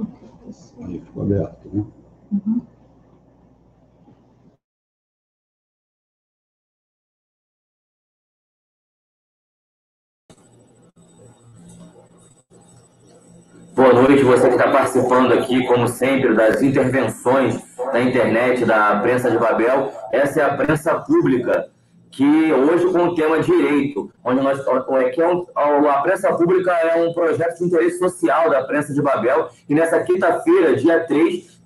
Aí ficou aberto, né? Uhum. Boa noite, você que está participando aqui, como sempre, das intervenções da internet, da Prensa de Babel. Essa é a Prensa Pública, que hoje com o tema direito, onde a Prensa Pública é um projeto de interesse social da Prensa de Babel, e nessa quinta-feira, dia 3,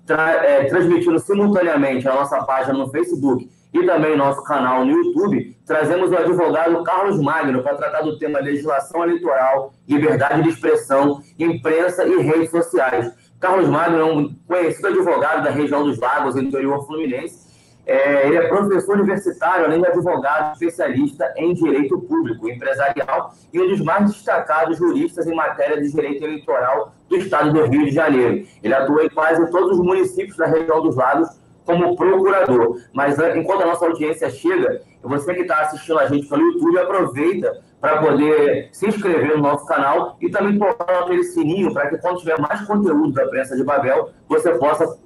transmitindo simultaneamente a nossa página no Facebook e também nosso canal no YouTube, trazemos o advogado Carlos Magno para tratar do tema legislação eleitoral, liberdade de expressão, imprensa e redes sociais. Carlos Magno é um conhecido advogado da região dos Lagos, interior fluminense. Ele é professor universitário, além de advogado especialista em direito público, empresarial e um dos mais destacados juristas em matéria de direito eleitoral do estado do Rio de Janeiro. Ele atua em quase todos os municípios da região dos Lagos como procurador. Mas enquanto a nossa audiência chega, você que está assistindo a gente pelo YouTube, aproveita para poder se inscrever no nosso canal e também tocar aquele sininho para que quando tiver mais conteúdo da Prensa de Babel, você possa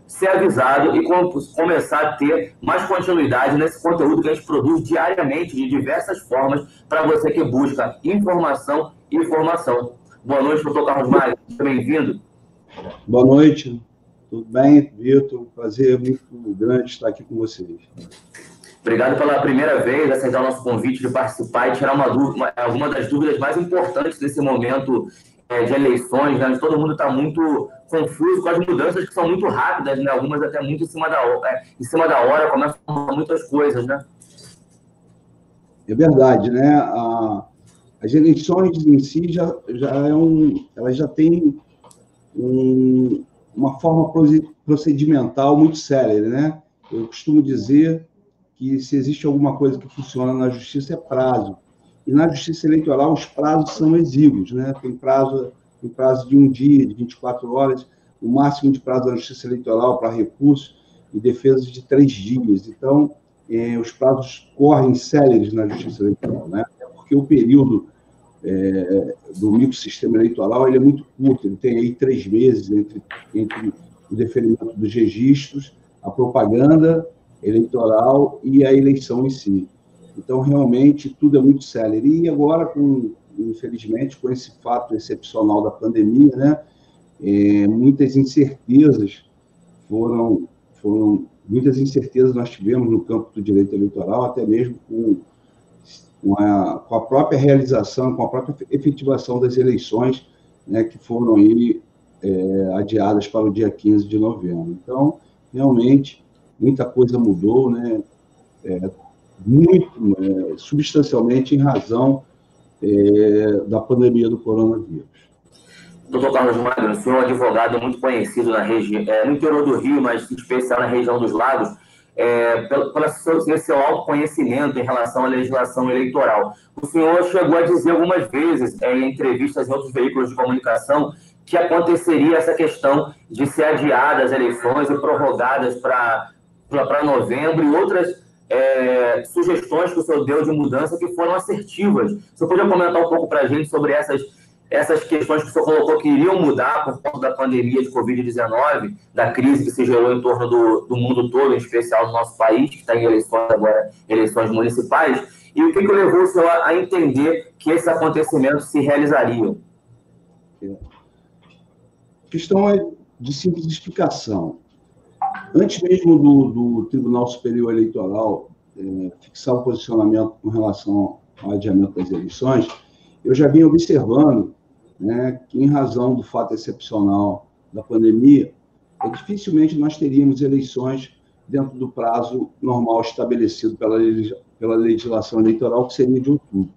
ser avisado e começar a ter mais continuidade nesse conteúdo que a gente produz diariamente, de diversas formas, para você que busca informação e formação. Boa noite, doutor Carlos Magno, bem-vindo. Boa noite, tudo bem, Vitor? Prazer muito grande estar aqui com vocês. Obrigado pela primeira vez, aceitar o nosso convite de participar e tirar alguma das dúvidas mais importantes desse momento de eleições, né, onde todo mundo está muito confuso com as mudanças que são muito rápidas, né, algumas até muito em cima da hora, começam a mudar muitas coisas, né? É verdade, né? As eleições em si elas já têm uma forma procedimental muito séria, né? Eu costumo dizer que se existe alguma coisa que funciona na justiça é prazo. E na justiça eleitoral os prazos são exíguos, né? Tem prazo de um dia, de 24 horas, o máximo de prazo da justiça eleitoral para recurso e defesa de 3 dias. Então, os prazos correm céleres na justiça eleitoral, né? Porque o período do microsistema eleitoral ele é muito curto, ele tem aí 3 meses entre o deferimento dos registros, a propaganda eleitoral e a eleição em si. Então, realmente, tudo é muito célere. E agora, infelizmente, com esse fato excepcional da pandemia, né, muitas incertezas muitas incertezas nós tivemos no campo do direito eleitoral, até mesmo com a própria realização, com a própria efetivação das eleições, né, que foram aí, adiadas para o dia 15 de novembro. Então, realmente, muita coisa mudou, né, substancialmente em razão da pandemia do coronavírus. Doutor Carlos Magno, o senhor é um advogado muito conhecido na região, no interior do Rio, mas em especial na região dos Lagos, pelo seu autoconhecimento em relação à legislação eleitoral. O senhor chegou a dizer algumas vezes, em entrevistas em outros veículos de comunicação, que aconteceria essa questão de ser adiadas as eleições e prorrogadas para novembro e outras sugestões que o senhor deu de mudança que foram assertivas. O senhor podia comentar um pouco para a gente sobre essas questões que o senhor colocou que iriam mudar por conta da pandemia de Covid-19, da crise que se gerou em torno do mundo todo, em especial no nosso país, que está em eleições agora, eleições municipais, e o que levou o senhor a entender que esses acontecimentos se realizariam? A questão é de simples explicação. Antes mesmo do Tribunal Superior Eleitoral fixar o posicionamento com relação ao adiamento das eleições, eu já vinha observando, né, que, em razão do fato excepcional da pandemia, dificilmente nós teríamos eleições dentro do prazo normal estabelecido pela legislação eleitoral, que seria de outubro.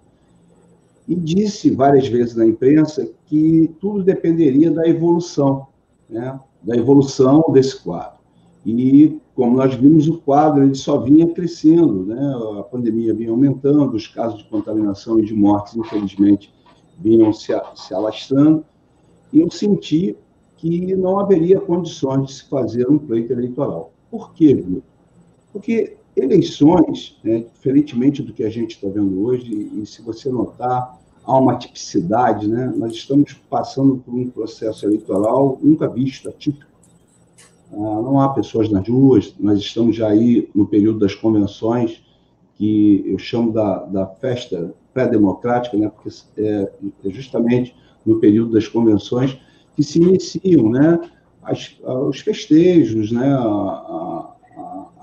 E disse várias vezes na imprensa que tudo dependeria da evolução, né, desse quadro. E, como nós vimos, o quadro ele só vinha crescendo, né? A pandemia vinha aumentando, os casos de contaminação e de mortes, infelizmente, vinham se alastrando, e eu senti que não haveria condições de se fazer um pleito eleitoral. Por quê, Vitor? Porque eleições, né, diferentemente do que a gente está vendo hoje, e se você notar, há uma tipicidade, né? Nós estamos passando por um processo eleitoral nunca visto, atípico. Não há pessoas nas ruas, nós estamos já aí no período das convenções, que eu chamo da festa pré-democrática, né? Porque é justamente no período das convenções que se iniciam, né? Os festejos, né? A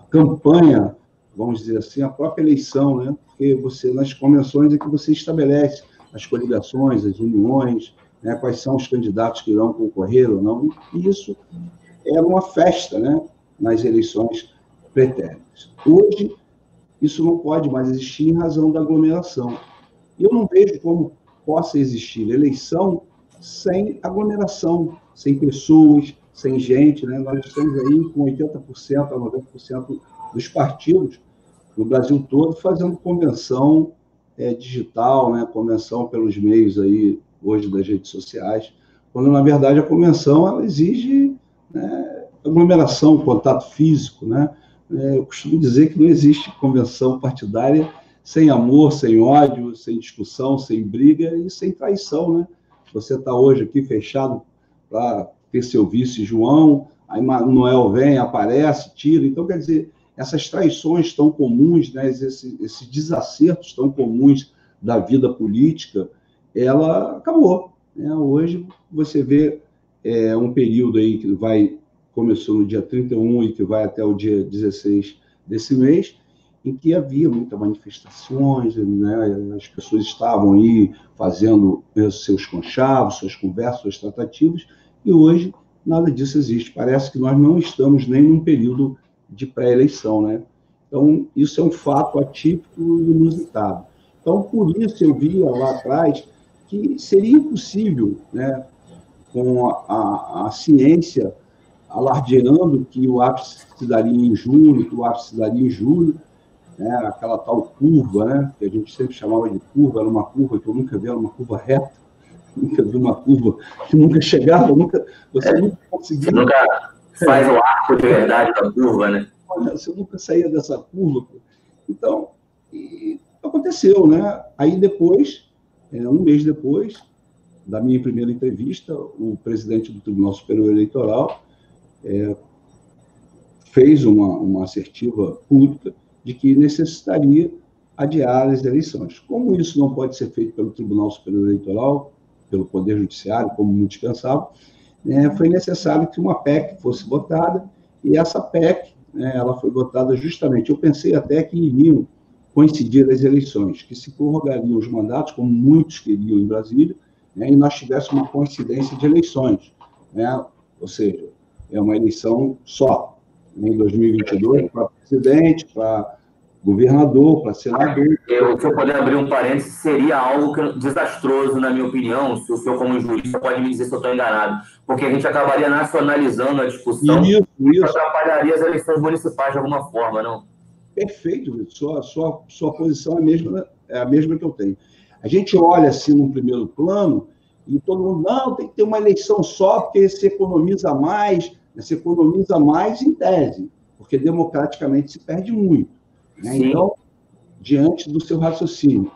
campanha, vamos dizer assim, a própria eleição, né? Porque nas convenções é que você estabelece as coligações, as uniões, né? Quais são os candidatos que irão concorrer ou não, e isso é uma festa, né? Nas eleições pretéritas. Hoje, isso não pode mais existir em razão da aglomeração. Eu não vejo como possa existir eleição sem aglomeração, sem pessoas, sem gente, né? Nós estamos aí com 80% a 90% dos partidos no Brasil todo fazendo convenção digital, né? Convenção pelos meios aí hoje das redes sociais, quando na verdade a convenção ela exige, né, aglomeração, contato físico, né? Eu costumo dizer que não existe convenção partidária sem amor, sem ódio, sem discussão, sem briga e sem traição, né? Você está hoje aqui fechado para ter seu vice João, aí Noel vem, aparece, tira. Então, quer dizer, essas traições tão comuns, né, esses desacertos tão comuns da vida política, ela acabou, né? Hoje você vê um período aí que começou no dia 31 e que vai até o dia 16 desse mês, em que havia muitas manifestações, né? As pessoas estavam aí fazendo seus conchavos, suas conversas, suas tratativas, e hoje nada disso existe. Parece que nós não estamos nem num período de pré-eleição, né? Então, isso é um fato atípico e inusitado. Então, por isso eu via lá atrás que seria impossível, né, com a ciência alardeando que o ápice se daria em junho, que o ápice se daria em julho, né, aquela tal curva, né, que a gente sempre chamava de curva, era uma curva que eu nunca vi, era uma curva reta, nunca vi uma curva que nunca chegava, você nunca conseguia. Você nunca faz o arco de verdade da curva, né? Você nunca saía dessa curva. Então, aconteceu, né? Aí depois, um mês depois da minha primeira entrevista, o presidente do Tribunal Superior Eleitoral fez uma assertiva pública de que necessitaria adiar as eleições. Como isso não pode ser feito pelo Tribunal Superior Eleitoral, pelo Poder Judiciário, como muitos pensavam, foi necessário que uma PEC fosse votada, e essa PEC, ela foi votada justamente, eu pensei até que iriam coincidir as eleições, que se prorrogariam os mandatos, como muitos queriam em Brasília, e nós tivéssemos uma coincidência de eleições, ou seja, é uma eleição só, em 2022, para presidente, para governador, para senador. Se eu puder abrir um parênteses, seria algo desastroso, na minha opinião. Se o senhor, como jurista, pode me dizer se eu estou enganado, porque a gente acabaria nacionalizando a discussão e atrapalharia as eleições municipais de alguma forma, não? Perfeito, sua posição é a mesma que eu tenho. A gente olha assim num primeiro plano e todo mundo, não, tem que ter uma eleição só, porque se economiza mais em tese, porque democraticamente se perde muito. Né? Então, diante do seu raciocínio,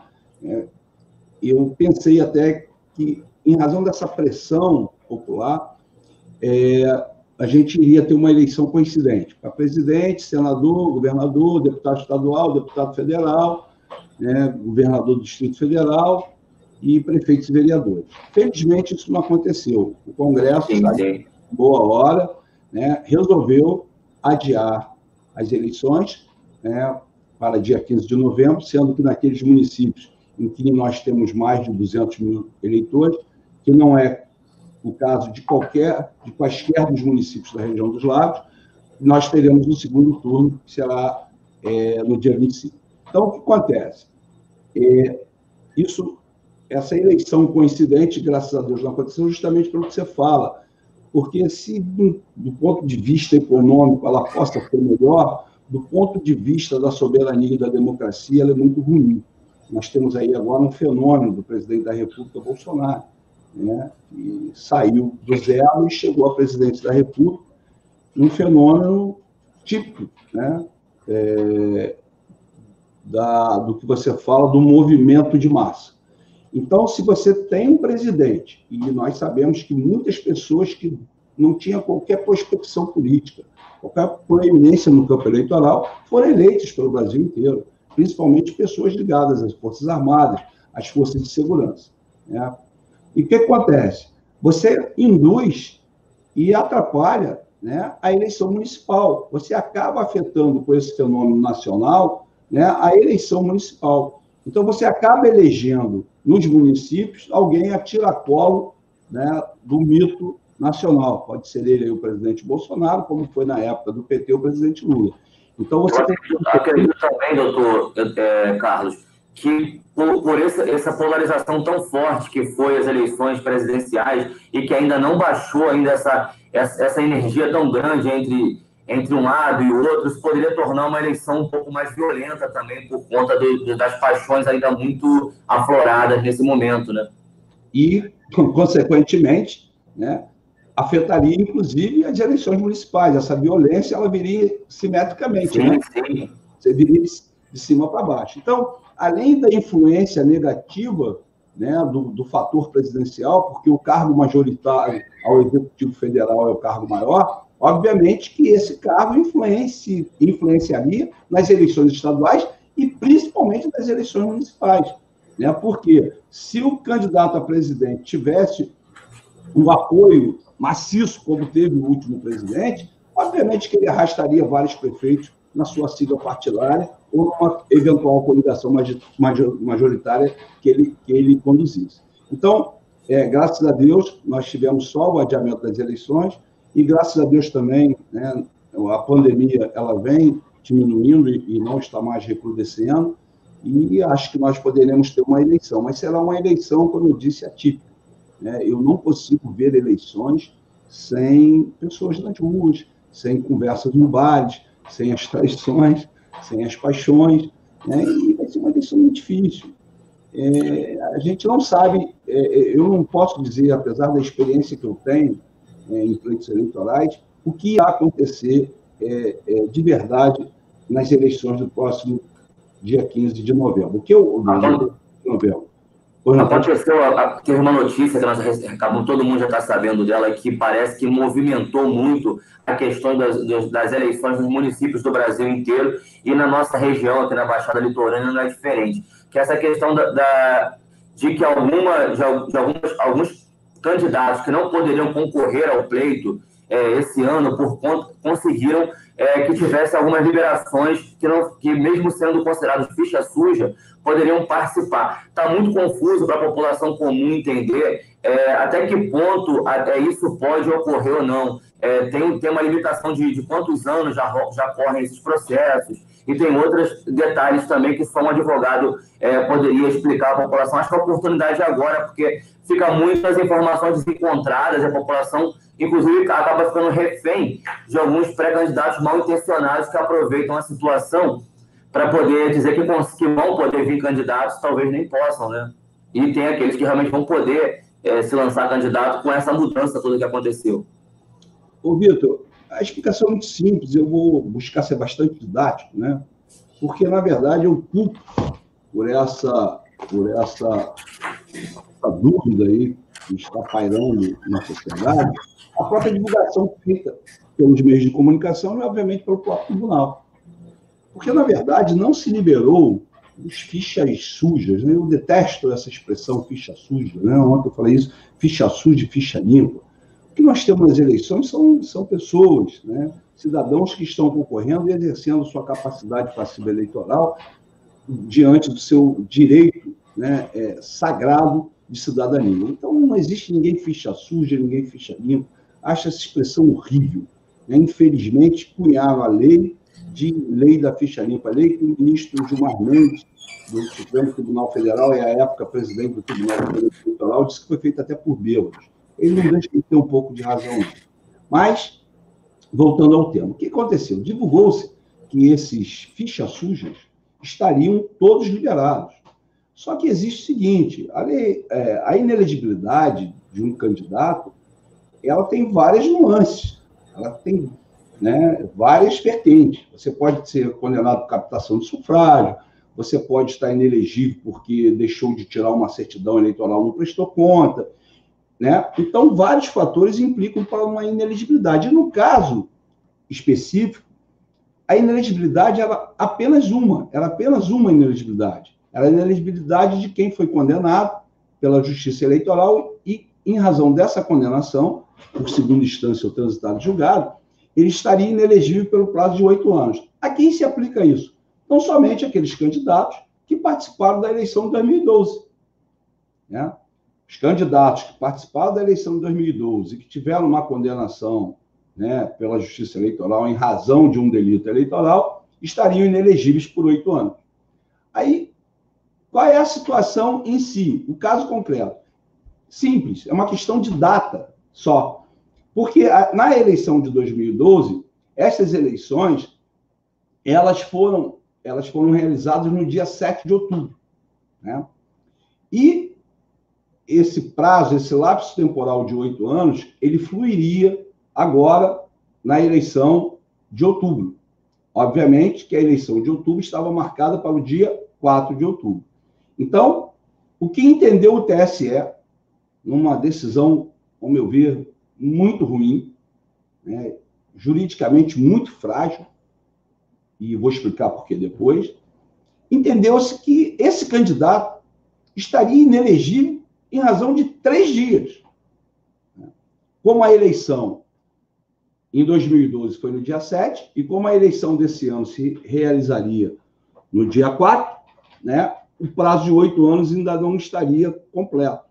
eu pensei até que, em razão dessa pressão popular, a gente iria ter uma eleição coincidente para presidente, senador, governador, deputado estadual, deputado federal, governador do Distrito Federal e prefeitos e vereadores. Felizmente, isso não aconteceu. O Congresso, boa hora, resolveu adiar as eleições para dia 15 de novembro, sendo que naqueles municípios em que nós temos mais de 200 mil eleitores, que não é o caso de quaisquer dos municípios da região dos Lagos, nós teremos o segundo turno, que será no dia 25. Então, o que acontece? Essa eleição coincidente, graças a Deus, não aconteceu justamente pelo que você fala, porque se, do ponto de vista econômico, ela possa ser melhor, do ponto de vista da soberania e da democracia, ela é muito ruim. Nós temos aí agora um fenômeno do presidente da República, Bolsonaro, que saiu do zero e chegou à presidência da República, um fenômeno típico, do que você fala do movimento de massa. Então, se você tem um presidente, e nós sabemos que muitas pessoas que não tinham qualquer prospecção política, qualquer proeminência no campo eleitoral, foram eleitas pelo Brasil inteiro, principalmente pessoas ligadas às Forças Armadas, às Forças de Segurança, né? E o que acontece? Você induz e atrapalha, né, a eleição municipal. Você acaba afetando, com esse fenômeno nacional, né, a eleição municipal. Então, você acaba elegendo, nos municípios, alguém a tiracolo, né, do mito nacional. Pode ser ele aí, o presidente Bolsonaro, como foi na época do PT o presidente Lula. Então, você acredito também, doutor Carlos, que por essa polarização tão forte que foi as eleições presidenciais e que ainda não baixou ainda essa energia tão grande entre um lado e o outro, isso poderia tornar uma eleição um pouco mais violenta também, por conta das paixões ainda muito afloradas nesse momento, né? E, consequentemente, né, afetaria, inclusive, as eleições municipais. Essa violência, ela viria simetricamente, sim, né? Sim. Você viria de cima para baixo. Então, além da influência negativa, né, do fator presidencial, porque o cargo majoritário ao Executivo Federal é o cargo maior, obviamente que esse cargo influenciaria nas eleições estaduais e principalmente nas eleições municipais, né? Porque se o candidato a presidente tivesse um apoio maciço, como teve o último presidente, obviamente que ele arrastaria vários prefeitos na sua sigla partidária ou numa eventual coligação majoritária que ele conduzisse. Então, graças a Deus, nós tivemos só o adiamento das eleições e, graças a Deus também, né, a pandemia ela vem diminuindo e não está mais recrudescendo, e acho que nós poderemos ter uma eleição, mas será uma eleição, como eu disse, atípica. Eu não consigo ver eleições sem pessoas nas ruas, sem conversas no bares, sem as traições, sem as paixões, né? E vai ser uma eleição muito difícil. A gente não sabe, eu não posso dizer, apesar da experiência que eu tenho em pleitos eleitorais, o que irá acontecer de verdade nas eleições do próximo dia 15 de novembro. Teve uma notícia que todo mundo já está sabendo dela, que parece que movimentou muito a questão das eleições nos municípios do Brasil inteiro, e na nossa região, aqui na Baixada Litorânea, não é diferente. Que essa questão de que alguns candidatos que não poderiam concorrer ao pleito esse ano, conseguiram que tivesse algumas liberações que mesmo sendo considerados ficha suja, poderiam participar. Está muito confuso para a população comum entender até que ponto isso pode ocorrer ou não. Tem uma limitação de quantos anos já correm esses processos, e tem outros detalhes também que só um advogado poderia explicar à população. Acho que a oportunidade é agora, porque fica muitas informações desencontradas, a população, inclusive, acaba ficando refém de alguns pré-candidatos mal intencionados que aproveitam a situação para poder dizer que vão poder vir candidatos, talvez nem possam, né? E tem aqueles que realmente vão poder se lançar candidato com essa mudança toda que aconteceu. Ô, Vitor, a explicação é muito simples, eu vou buscar ser bastante didático, né? Porque, na verdade, eu culpo por essa dúvida aí que está pairando na sociedade, a própria divulgação feita pelos meios de comunicação e, obviamente, pelo próprio tribunal. Porque, na verdade, não se liberou os fichas sujas, né? Eu detesto essa expressão ficha suja, né? Ontem eu falei isso, ficha suja e ficha limpa. O que nós temos nas eleições são pessoas, né? Cidadãos que estão concorrendo e exercendo sua capacidade passiva eleitoral diante do seu direito, né, sagrado de cidadania. Então, não existe ninguém ficha suja, ninguém ficha limpa. Acho essa expressão horrível, né? Infelizmente, cunharam a lei da ficha limpa, a lei que o ministro Gilmar Mendes, do Supremo Tribunal Federal, e à época presidente do Tribunal Eleitoral, disse que foi feita até por bêbados. Ele não deixa de ter um pouco de razão. Mas, voltando ao tema, o que aconteceu? Divulgou-se que esses fichas sujas estariam todos liberados. Só que existe o seguinte, a inelegibilidade de um candidato, ela tem várias nuances, ela tem, né, várias vertentes. Você pode ser condenado por captação de sufrágio, você pode estar inelegível porque deixou de tirar uma certidão eleitoral, não prestou conta, né? Então, vários fatores implicam para uma inelegibilidade. E no caso específico, a inelegibilidade era apenas uma inelegibilidade. Era a inelegibilidade de quem foi condenado pela Justiça Eleitoral e, em razão dessa condenação, por segunda instância ou transitado julgado, ele estaria inelegível pelo prazo de 8 anos. A quem se aplica isso? Não somente aqueles candidatos que participaram da eleição de 2012. Né? Os candidatos que participaram da eleição de 2012 e que tiveram uma condenação, né, pela Justiça Eleitoral em razão de um delito eleitoral, estariam inelegíveis por 8 anos. Aí, qual é a situação em si? O caso concreto. Simples, é uma questão de data só. Porque na eleição de 2012, essas eleições, elas foram realizadas no dia 7 de outubro. Né? E esse prazo, esse lapso temporal de 8 anos, ele fluiria agora na eleição de outubro. Obviamente que a eleição de outubro estava marcada para o dia 4 de outubro. Então, o que entendeu o TSE, numa decisão, ao meu ver, muito ruim, né, juridicamente muito frágil, e vou explicar por que depois, entendeu-se que esse candidato estaria inelegível em razão de 3 dias. Como a eleição em 2012 foi no dia 7, e como a eleição desse ano se realizaria no dia 4, né, o prazo de 8 anos ainda não estaria completo.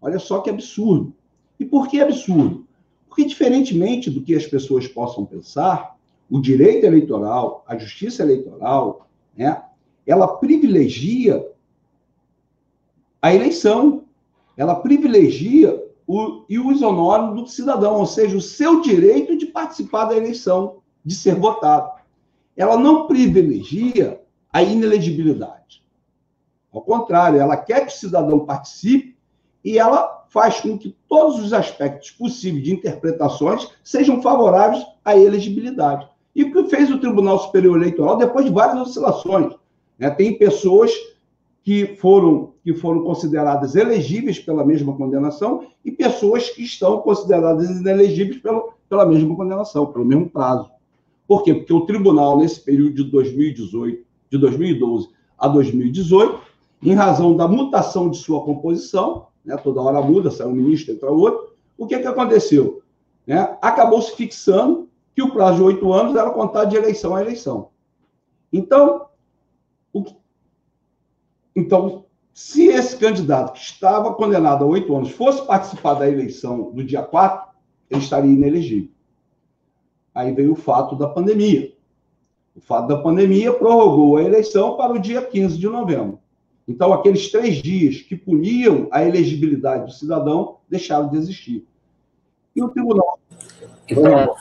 Olha só que absurdo. E por que absurdo? Porque, diferentemente do que as pessoas possam pensar, o direito eleitoral, a justiça eleitoral, né, ela privilegia a eleição, ela privilegia o ius honorum do cidadão, ou seja, o seu direito de participar da eleição, de ser votado. Ela não privilegia a inelegibilidade. Ao contrário, ela quer que o cidadão participe e ela faz com que todos os aspectos possíveis de interpretações sejam favoráveis à elegibilidade. E o que fez o Tribunal Superior Eleitoral depois de várias oscilações? Né? Tem pessoas que foram consideradas elegíveis pela mesma condenação e pessoas que estão consideradas inelegíveis pela mesma condenação, pelo mesmo prazo. Por quê? Porque o tribunal, nesse período de 2012 a 2018, em razão da mutação de sua composição, né, toda hora muda, sai um ministro, entra outro, o que aconteceu? Né? Acabou se fixando que o prazo de 8 anos era contado de eleição a eleição. Então, se esse candidato que estava condenado a 8 anos fosse participar da eleição do dia 4, ele estaria inelegível. Aí veio o fato da pandemia. O fato da pandemia prorrogou a eleição para o dia 15 de novembro. Então, aqueles 3 dias que puniam a elegibilidade do cidadão deixaram de existir. E o tribunal... Então,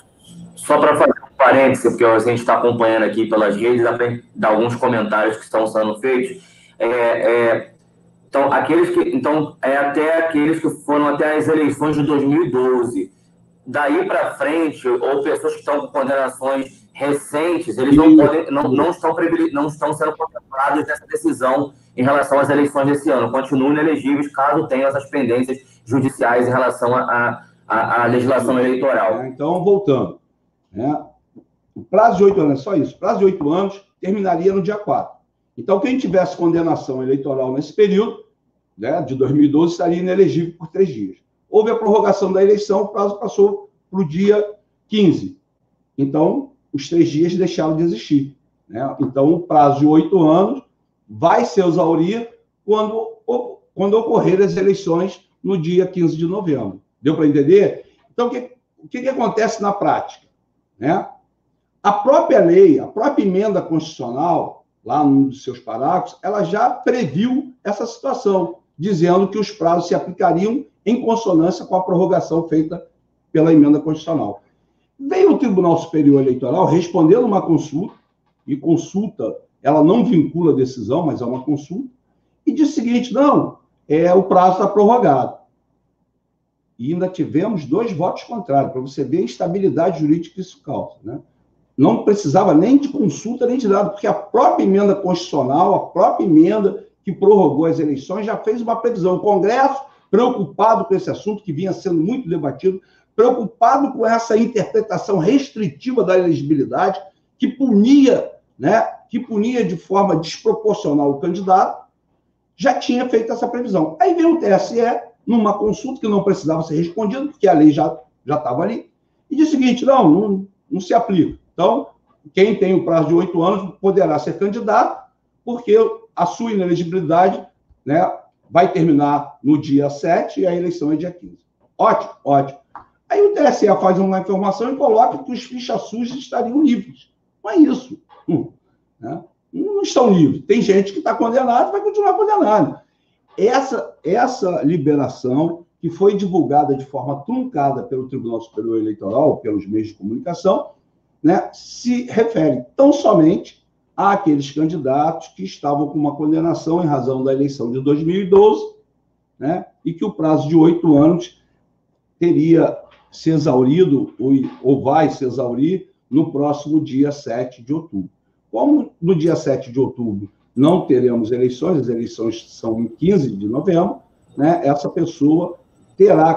só para fazer um parêntese, porque a gente está acompanhando aqui pelas redes, dá para dar alguns comentários que estão sendo feitos. Então, até aqueles que foram até as eleições de 2012. Daí para frente, ou pessoas que estão com condenações recentes, eles não estão sendo contemplados nessa decisão em relação às eleições desse ano. Continuam inelegíveis caso tenham essas pendências judiciais em relação à legislação eleitoral. Então, voltando. Né? O prazo de 8 anos, é só isso. O prazo de 8 anos terminaria no dia 4. Então, quem tivesse condenação eleitoral nesse período, né, de 2012, estaria inelegível por 3 dias. Houve a prorrogação da eleição, o prazo passou para o dia 15. Então, os 3 dias deixaram de existir. Né? Então, o prazo de 8 anos vai se exaurir quando ocorrer as eleições no dia 15 de novembro. Deu para entender? Então, o que acontece na prática? Né? A própria lei, a própria emenda constitucional, lá num dos seus parágrafos, ela já previu essa situação, dizendo que os prazos se aplicariam em consonância com a prorrogação feita pela emenda constitucional. Veio o Tribunal Superior Eleitoral respondendo uma consulta, e consulta, ela não vincula a decisão, mas é uma consulta, e disse o seguinte: não, o prazo está prorrogado. E ainda tivemos 2 votos contrários, para você ver a instabilidade jurídica que isso causa. Né? não precisava nem de consulta, nem de nada, porque a própria emenda constitucional, a própria emenda que prorrogou as eleições, já fez uma previsão. O Congresso, preocupado com esse assunto, que vinha sendo muito debatido, preocupado com essa interpretação restritiva da elegibilidade, que punia, né, de forma desproporcional o candidato, já tinha feito essa previsão. Aí veio o TSE, numa consulta que não precisava ser respondida, porque a lei já estava ali, e disse o seguinte, não se aplica. Então, quem tem o prazo de 8 anos poderá ser candidato, porque a sua inelegibilidade, né, vai terminar no dia 7 e a eleição é dia 15. Ótimo, ótimo. Aí o TSE faz uma informação e coloca que os fichas sujas estariam livres. Não é isso. Né? Não estão livres. Tem gente que está condenada e vai continuar condenado. Essa liberação, que foi divulgada de forma truncada pelo Tribunal Superior Eleitoral, pelos meios de comunicação, né, se refere tão somente àqueles candidatos que estavam com uma condenação em razão da eleição de 2012, né, e que o prazo de 8 anos teria se exaurido, ou vai se exaurir, no próximo dia 7 de outubro. Como no dia 7 de outubro não teremos eleições, as eleições são em 15 de novembro, né, essa pessoa terá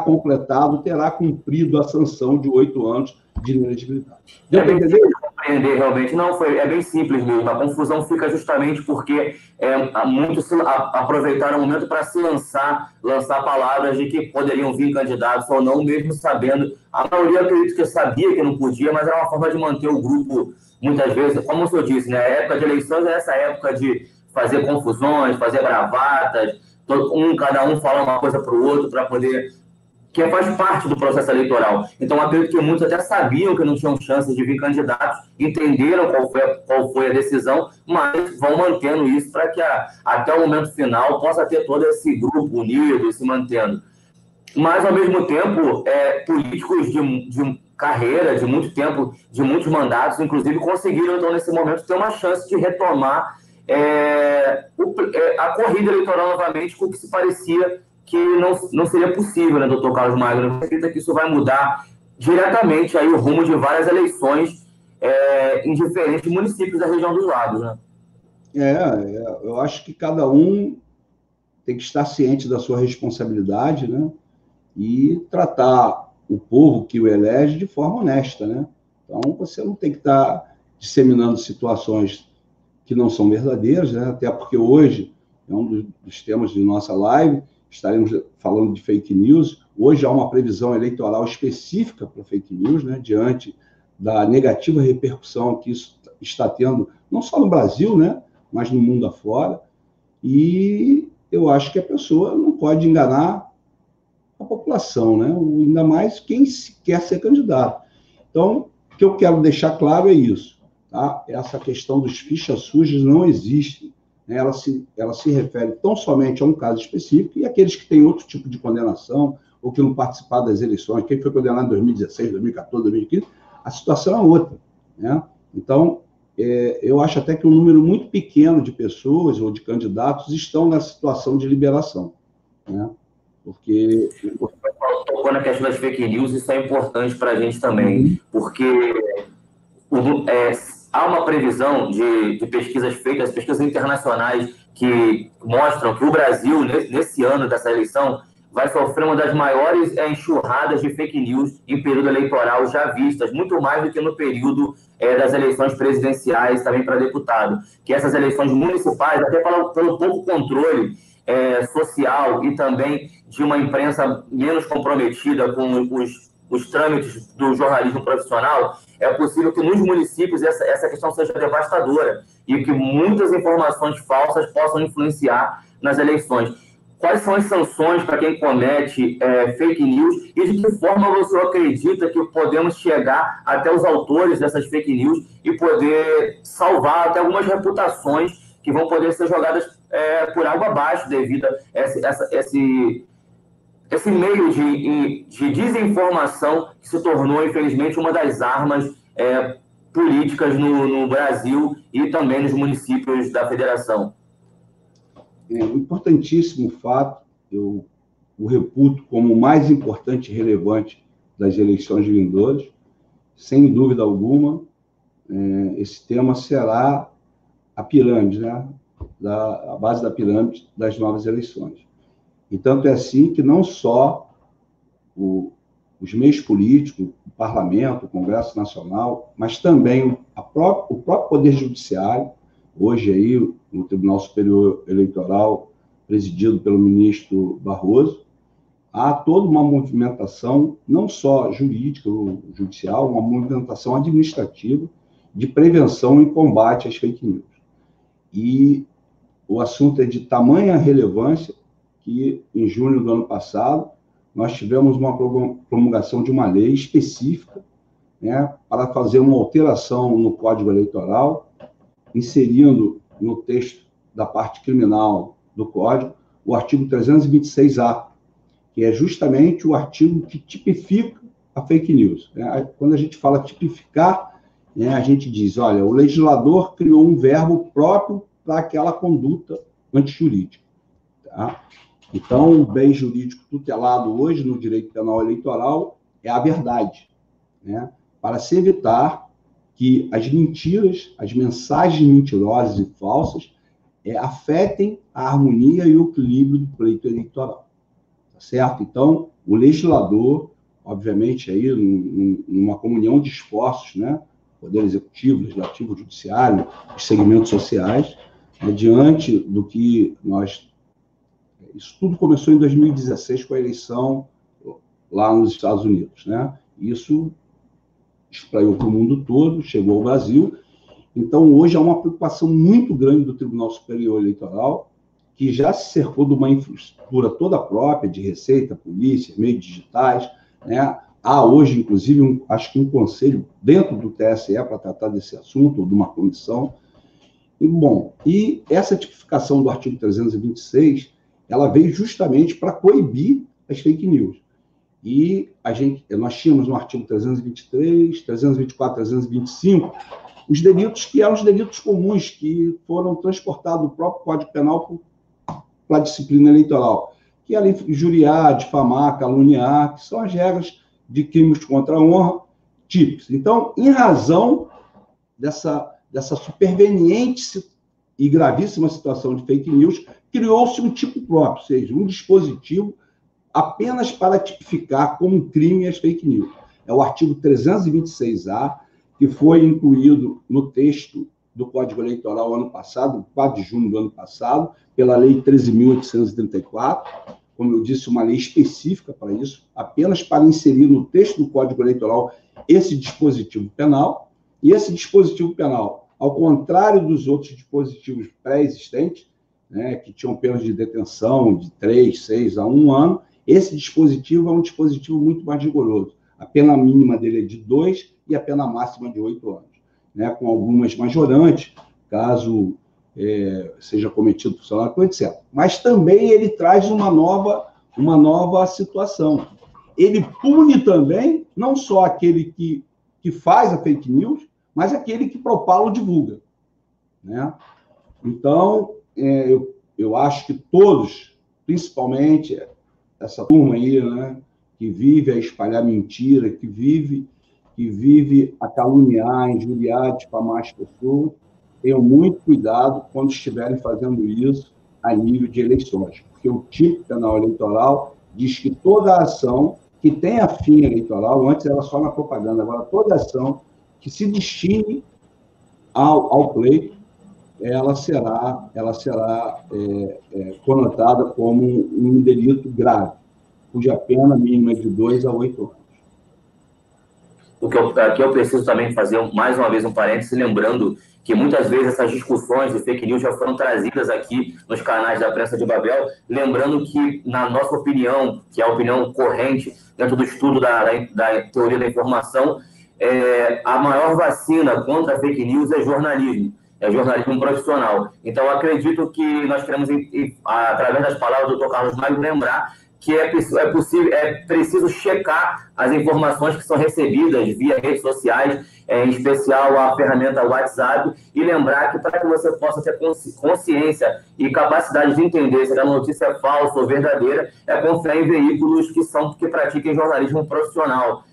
cumprido a sanção de 8 anos de inelegibilidade. Deu para entender? Compreender, realmente. Não, é bem simples mesmo. A confusão fica justamente porque muitos aproveitaram o momento para se lançar palavras de que poderiam vir candidatos ou não, mesmo sabendo. A maioria, eu acredito que sabia que não podia, mas era uma forma de manter o grupo, muitas vezes, como o senhor disse, né? A época de eleições é essa época de fazer confusões, fazer bravatas, cada um fala uma coisa para o outro para poder... que faz parte do processo eleitoral. Então, acredito que muitos até sabiam que não tinham chances de vir candidatos, entenderam qual foi a decisão, mas vão mantendo isso para que até o momento final possa ter todo esse grupo unido, se mantendo. Mas, ao mesmo tempo, políticos de carreira, de muito tempo, de muitos mandatos, inclusive, conseguiram, então, nesse momento, ter uma chance de retomar a corrida eleitoral novamente, com o que se parecia que não seria possível, né, doutor Carlos Magno? Eu acredito que isso vai mudar diretamente aí o rumo de várias eleições em diferentes municípios da região dos Lagos, né? Eu acho que cada um tem que estar ciente da sua responsabilidade, né, e tratar o povo que o elege de forma honesta, né? Então, você não tem que estar disseminando situações que não são verdadeiras, né? Até porque hoje é um dos temas de nossa live, estaremos falando de fake news. Hoje há uma previsão eleitoral específica para fake news, né, diante da negativa repercussão que isso está tendo, não só no Brasil, né, mas no mundo afora. E eu acho que a pessoa não pode enganar a população, né, ainda mais quem quer ser candidato. Então, o que eu quero deixar claro é isso. Tá? Essa questão dos fichas sujas não existe. Ela se refere tão somente a um caso específico e aqueles que têm outro tipo de condenação ou que não participaram das eleições, quem foi condenado em 2016, 2014, 2015, a situação é outra, né? Então, eu acho até que um número muito pequeno de pessoas ou de candidatos estão nessa situação de liberação, né? Porque... Tocou na questão das fake news, isso é importante para a gente também, porque... há uma previsão de pesquisas feitas, pesquisas internacionais, que mostram que o Brasil, nesse ano dessa eleição, vai sofrer uma das maiores enxurradas de fake news em período eleitoral já vistas, muito mais do que no período das eleições presidenciais, também para deputado. Que essas eleições municipais, até pelo pouco controle social e também de uma imprensa menos comprometida com os trâmites do jornalismo profissional, é possível que nos municípios essa questão seja devastadora e que muitas informações falsas possam influenciar nas eleições. Quais são as sanções para quem comete fake news e de que forma você acredita que podemos chegar até os autores dessas fake news e poder salvar até algumas reputações que vão poder ser jogadas por água abaixo devido a esse meio de desinformação que se tornou, infelizmente, uma das armas políticas no Brasil e também nos municípios da federação? Um importantíssimo fato, eu o reputo como o mais importante e relevante das eleições vindouras, sem dúvida alguma, esse tema será a pirâmide, né? A base da pirâmide das novas eleições. E tanto é assim que não só os meios políticos, o Parlamento, o Congresso Nacional, mas também o próprio Poder Judiciário, hoje aí no Tribunal Superior Eleitoral, presidido pelo ministro Barroso, há toda uma movimentação, não só jurídica, judicial, uma movimentação administrativa de prevenção e combate às fake news. E o assunto é de tamanha relevância que, em junho do ano passado, nós tivemos uma promulgação de uma lei específica, né, para fazer uma alteração no Código Eleitoral, inserindo no texto da parte criminal do Código o artigo 326-A, que é justamente o artigo que tipifica a fake news. Quando a gente fala tipificar, a gente diz, olha, o legislador criou um verbo próprio para aquela conduta antijurídica. Tá? Então, o bem jurídico tutelado hoje no direito penal eleitoral é a verdade, né? Para se evitar que as mentiras, as mensagens mentirosas e falsas afetem a harmonia e o equilíbrio do pleito eleitoral. Tá certo? Então, o legislador, obviamente, aí, numa comunhão de esforços, né? Poder Executivo, Legislativo, Judiciário, os segmentos sociais, diante do que nós... Isso tudo começou em 2016 com a eleição lá nos Estados Unidos, né? Isso espraiou para o mundo todo, chegou ao Brasil. Então, hoje há uma preocupação muito grande do Tribunal Superior Eleitoral, que já se cercou de uma infraestrutura toda própria, de Receita, Polícia, meios digitais, né? Há hoje, inclusive, acho que um conselho dentro do TSE para tratar desse assunto, ou de uma comissão. E essa tipificação do artigo 326, ela veio justamente para coibir as fake news. E nós tínhamos no artigo 323, 324, 325, os delitos que eram os delitos comuns, que foram transportados do próprio Código Penal para a disciplina eleitoral, que é injuriar, difamar, caluniar, que são as regras de crimes contra a honra típicos. Então, em razão dessa superveniente e gravíssima situação de fake news, criou-se um tipo próprio, ou seja, um dispositivo apenas para tipificar como crime as fake news. É o artigo 326-A, que foi incluído no texto do Código Eleitoral ano passado, 4 de junho do ano passado, pela Lei 13.834, como eu disse, uma lei específica para isso, apenas para inserir no texto do Código Eleitoral esse dispositivo penal. E esse dispositivo penal, ao contrário dos outros dispositivos pré-existentes, né, que tinham penas de detenção de 3, 6 a 1 ano, esse dispositivo é um dispositivo muito mais rigoroso. A pena mínima dele é de 2 e a pena máxima de 8 anos, né, com algumas majorantes, caso seja cometido funcionário, etc. Mas também ele traz uma nova situação. Ele pune também, não só aquele que faz a fake news, mas aquele que propala ou divulga, né? Então, eu acho que todos, principalmente essa turma aí, né, que vive a espalhar mentira, que vive a caluniar, a injuriar, a difamar as pessoas, tenham muito cuidado quando estiverem fazendo isso a nível de eleições, porque o tipo penal eleitoral diz que toda ação que tenha fim eleitoral, antes era só na propaganda, agora toda ação que se destine ao pleito, ela será conotada como um delito grave, cuja pena mínima é de 2 a 8 anos. Aqui eu preciso também fazer mais uma vez um parêntese, lembrando que muitas vezes essas discussões de fake news já foram trazidas aqui nos canais da Prensa de Babel, lembrando que, na nossa opinião, que é a opinião corrente dentro do estudo da teoria da informação, a maior vacina contra a fake news é jornalismo profissional. Então, acredito que nós queremos, através das palavras do Dr. Carlos Magno, lembrar que é preciso checar as informações que são recebidas via redes sociais, em especial a ferramenta WhatsApp, e lembrar que para que você possa ter consciência e capacidade de entender se a notícia é falsa ou verdadeira, é confiar em veículos que pratiquem jornalismo profissional,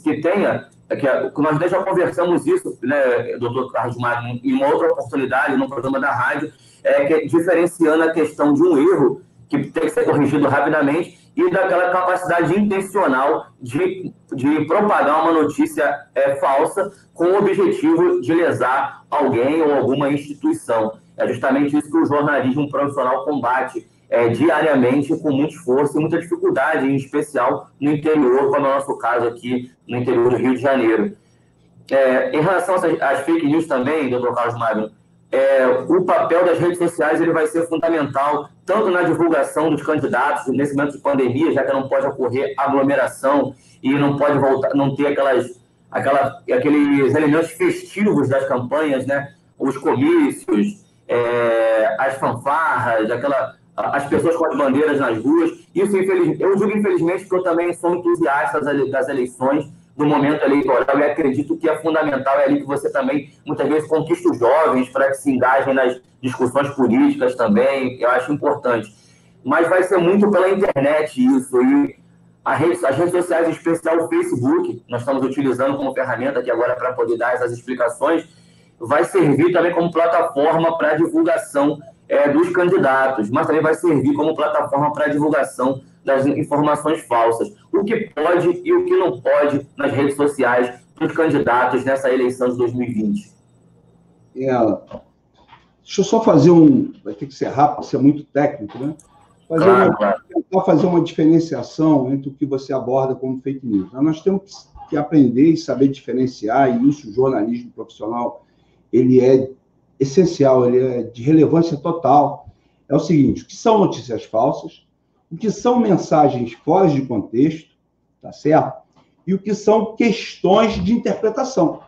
que tenha que nós já conversamos isso, né, doutor Carlos Magno, em uma outra oportunidade, no programa da rádio, que diferenciando a questão de um erro que tem que ser corrigido rapidamente e daquela capacidade intencional de propagar uma notícia falsa com o objetivo de lesar alguém ou alguma instituição. É justamente isso que o jornalismo profissional combate diariamente, com muito esforço e muita dificuldade, em especial no interior, como é o nosso caso aqui no interior do Rio de Janeiro. Em relação às fake news também, doutor Carlos Magno, o papel das redes sociais ele vai ser fundamental, tanto na divulgação dos candidatos, nesse momento de pandemia, já que não pode ocorrer aglomeração e não pode voltar, não ter aqueles elementos festivos das campanhas, né? Os comícios, as fanfarras, as pessoas com as bandeiras nas ruas. Isso, eu digo infelizmente, porque eu também sou entusiasta das eleições, do momento eleitoral, e acredito que é fundamental, é ali que você também, muitas vezes, conquista os jovens para que se engajem nas discussões políticas também, eu acho importante. Mas vai ser muito pela internet isso, e as redes sociais, em especial o Facebook, nós estamos utilizando como ferramenta aqui agora para poder dar essas explicações, vai servir também como plataforma para a divulgação dos candidatos, mas também vai servir como plataforma para a divulgação das informações falsas. O que pode e o que não pode nas redes sociais para os candidatos nessa eleição de 2020. Deixa eu só fazer vai ter que ser rápido, ser muito técnico, né? Tentar fazer uma diferenciação entre o que você aborda como fake news. Nós temos que aprender e saber diferenciar, e isso o jornalismo profissional ele é essencial, ele é de relevância total. É o seguinte: o que são notícias falsas, o que são mensagens fora de contexto, tá certo? E o que são questões de interpretação,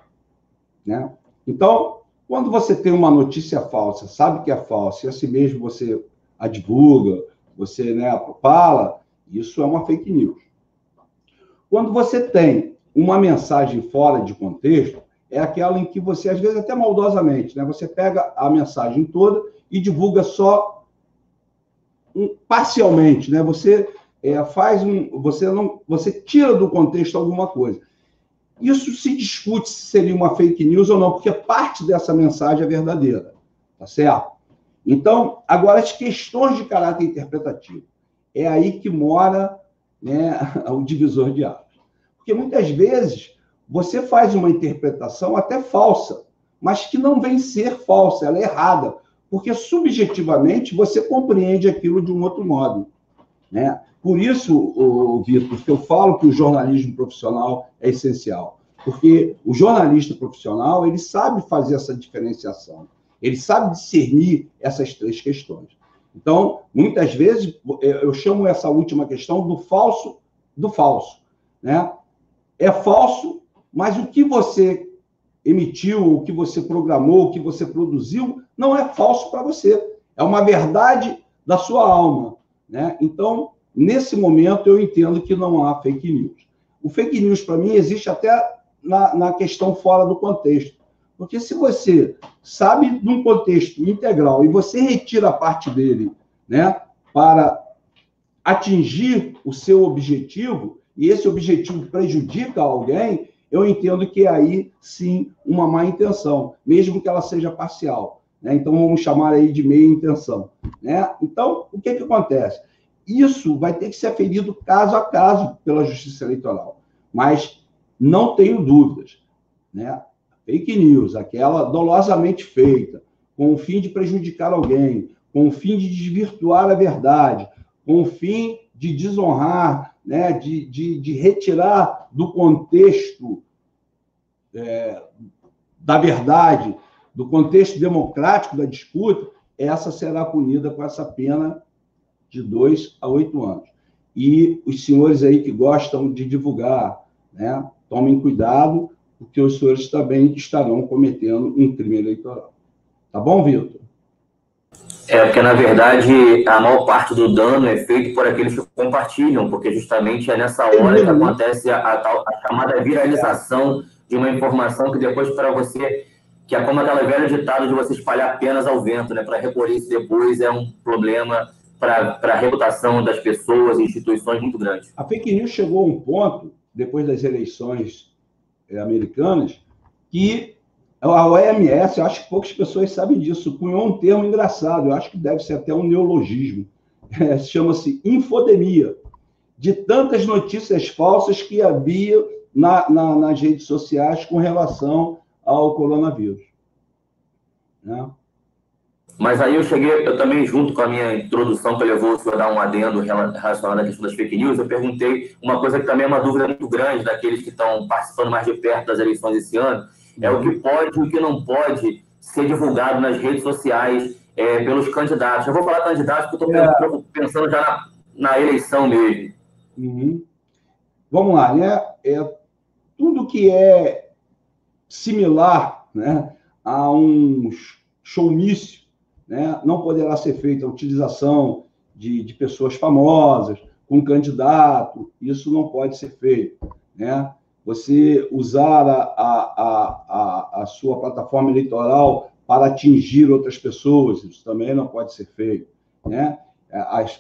né? Então, quando você tem uma notícia falsa, sabe que é falsa, e assim mesmo você a divulga, você, né, fala, isso é uma fake news. Quando você tem uma mensagem fora de contexto, é aquela em que você, às vezes até maldosamente, né, você pega a mensagem toda e divulga só parcialmente, né? Você você tira do contexto alguma coisa. Isso se discute se seria uma fake news ou não, porque parte dessa mensagem é verdadeira, tá certo? Então, agora as questões de caráter interpretativo, é aí que mora, né, o divisor de águas. Porque muitas vezes você faz uma interpretação até falsa, mas que não vem ser falsa, ela é errada, porque subjetivamente você compreende aquilo de um outro modo, né? Por isso, Vitor, que eu falo que o jornalismo profissional é essencial, porque o jornalista profissional ele sabe fazer essa diferenciação, ele sabe discernir essas três questões. Então, muitas vezes, eu chamo essa última questão do falso, né? É falso, mas o que você emitiu, o que você programou, o que você produziu, não é falso para você. É uma verdade da sua alma, né? Então, nesse momento, eu entendo que não há fake news. O fake news, para mim, existe até na questão fora do contexto. Porque se você sabe de um contexto integral e você retira a parte dele, né, para atingir o seu objetivo, e esse objetivo prejudica alguém, eu entendo que é aí, sim, uma má intenção, mesmo que ela seja parcial, né? Então, vamos chamar aí de meia intenção, né? Então, o que acontece? Isso vai ter que ser aferido caso a caso pela Justiça Eleitoral, mas não tenho dúvidas, né? Fake news, aquela dolosamente feita, com o fim de prejudicar alguém, com o fim de desvirtuar a verdade, com o fim de desonrar, né, de retirar do contexto da verdade, do contexto democrático da disputa, essa será punida com essa pena de 2 a 8 anos. E os senhores aí que gostam de divulgar, né, tomem cuidado, porque os senhores também estarão cometendo um crime eleitoral. Tá bom, Vitor? Porque, na verdade, a maior parte do dano é feito por aqueles que compartilham, porque justamente é nessa hora que acontece a chamada viralização de uma informação que depois para você, que é como aquela velha ditado de você espalhar penas ao vento, né? Para recolher isso depois é um problema para a reputação das pessoas e instituições muito grande. A fake news chegou a um ponto, depois das eleições americanas, que a OMS, eu acho que poucas pessoas sabem disso, cunhou um termo engraçado, eu acho que deve ser até um neologismo, chama-se infodemia, de tantas notícias falsas que havia nas redes sociais com relação ao coronavírus. Né? Mas aí eu também, junto com a minha introdução, que levou o senhor a dar um adendo relacionado à questão das fake news, eu perguntei uma coisa que também é uma dúvida muito grande daqueles que estão participando mais de perto das eleições esse ano, é o que pode e o que não pode ser divulgado nas redes sociais pelos candidatos. Eu vou falar candidatos porque eu estou pensando já na eleição mesmo. Uhum. Vamos lá, né? Tudo que é similar, né, a um showmício, né, não poderá ser feita a utilização de pessoas famosas, com candidato, isso não pode ser feito. Né? Você usar a sua plataforma eleitoral para atingir outras pessoas, isso também não pode ser feito. Né?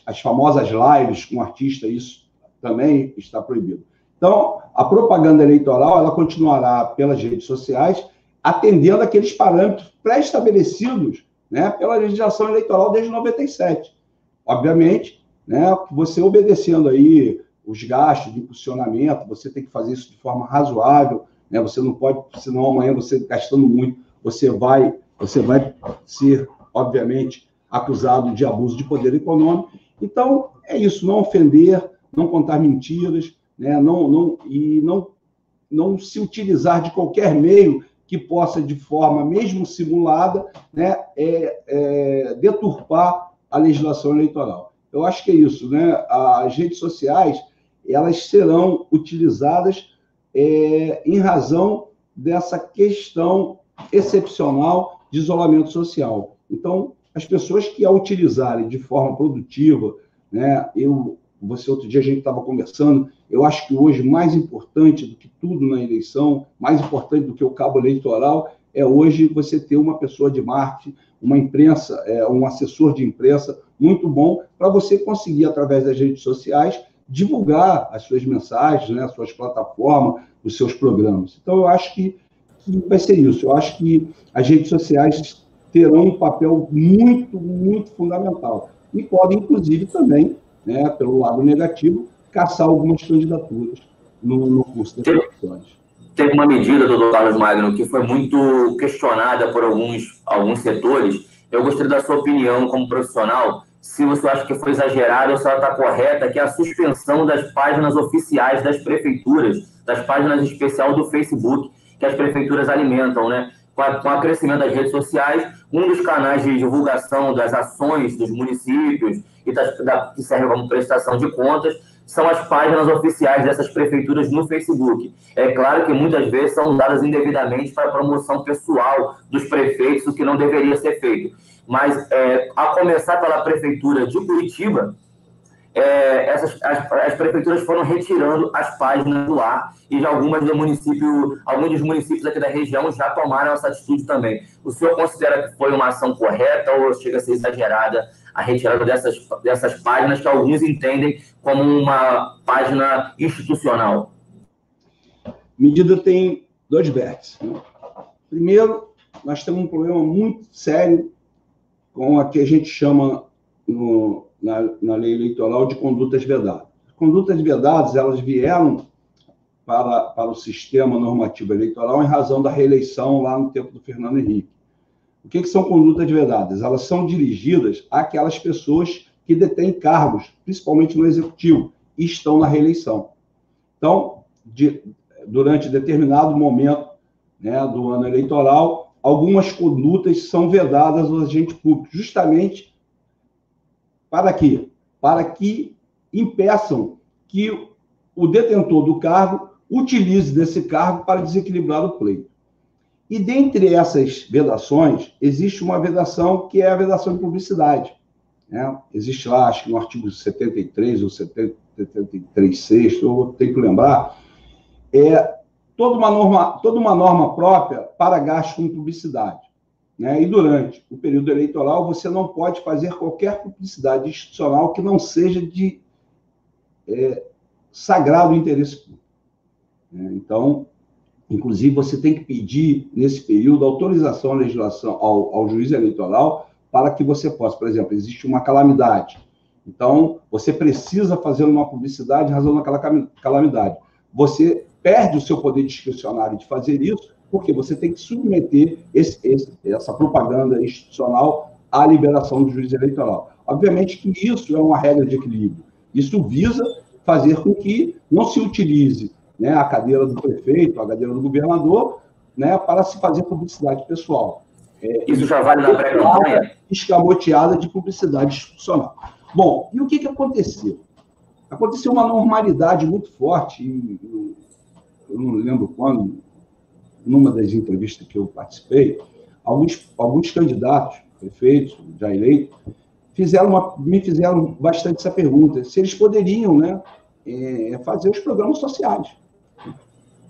As famosas lives com artista, isso também está proibido. Então, a propaganda eleitoral ela continuará pelas redes sociais, atendendo aqueles parâmetros pré-estabelecidos, né, pela legislação eleitoral desde 97. Obviamente, né, você obedecendo aí os gastos de impulsionamento, você tem que fazer isso de forma razoável, né, você não pode, senão amanhã você gastando muito, você vai ser, obviamente, acusado de abuso de poder econômico. Então, é isso, não ofender, não contar mentiras, né, não se utilizar de qualquer meio que possa, de forma mesmo simulada, né, deturpar a legislação eleitoral. Eu acho que é isso, né? As redes sociais elas serão utilizadas em razão dessa questão excepcional de isolamento social. Então, as pessoas que a utilizarem de forma produtiva, né, outro dia a gente estava conversando, eu acho que hoje mais importante do que tudo na eleição, mais importante do que o cabo eleitoral, é hoje você ter uma pessoa de marketing, uma imprensa, um assessor de imprensa muito bom para você conseguir, através das redes sociais, divulgar as suas mensagens, né, as suas plataformas, os seus programas. Então, eu acho que vai ser isso. Eu acho que as redes sociais terão um papel muito, muito fundamental. E podem, inclusive, também, né, pelo lado negativo, caçar algumas candidaturas no curso das eleições. Teve uma medida, doutor Carlos Magno, que foi muito questionada por alguns setores. Eu gostaria da sua opinião como profissional, se você acha que foi exagerada ou se ela está correta, que é a suspensão das páginas oficiais das prefeituras, das páginas especiais do Facebook, que as prefeituras alimentam, né? Com o crescimento das redes sociais, um dos canais de divulgação das ações dos municípios e que serve como prestação de contas são as páginas oficiais dessas prefeituras no Facebook. É claro que muitas vezes são usadas indevidamente para a promoção pessoal dos prefeitos, o que não deveria ser feito. Mas, a começar pela prefeitura de Curitiba, as prefeituras foram retirando as páginas do ar e já alguns dos municípios aqui da região já tomaram essa atitude também. O senhor considera que foi uma ação correta ou chega a ser exagerada a retirada dessas páginas que alguns entendem como uma página institucional? A medida tem dois vértices. Né? Primeiro, nós temos um problema muito sério com a que a gente chama na lei eleitoral de condutas vedadas. Condutas vedadas, elas vieram para o sistema normativo eleitoral em razão da reeleição lá no tempo do Fernando Henrique. O que são condutas vedadas? Elas são dirigidas àquelas pessoas que detêm cargos, principalmente no executivo, e estão na reeleição. Então, durante determinado momento, né, do ano eleitoral, algumas condutas são vedadas aos agentes públicos, justamente para quê? Para que impeçam que o detentor do cargo utilize desse cargo para desequilibrar o pleito. E dentre essas vedações, existe uma vedação que é a vedação de publicidade. Né? Existe lá, acho que no artigo 73 ou 73.6, eu tenho que lembrar, toda uma norma própria para gastos com publicidade. Né? E durante o período eleitoral, você não pode fazer qualquer publicidade institucional que não seja de sagrado interesse público. Então, Inclusive, você tem que pedir, nesse período, autorização à legislação, ao juiz eleitoral, para que você possa, por exemplo, existe uma calamidade. Então, você precisa fazer uma publicidade em razão daquela calamidade. Você perde o seu poder discricionário de fazer isso, porque você tem que submeter essa propaganda institucional à liberação do juiz eleitoral. Obviamente que isso é uma regra de equilíbrio. Isso visa fazer com que não se utilize, né, a cadeira do prefeito, a cadeira do governador, né, para se fazer publicidade pessoal. Isso já vale na pré-campanha? Escamoteada de publicidade institucional. Bom, e o que aconteceu? Aconteceu uma normalidade muito forte, eu não lembro quando, numa das entrevistas que eu participei, alguns candidatos, prefeitos, já eleitos, me fizeram bastante essa pergunta, se eles poderiam, né, fazer os programas sociais.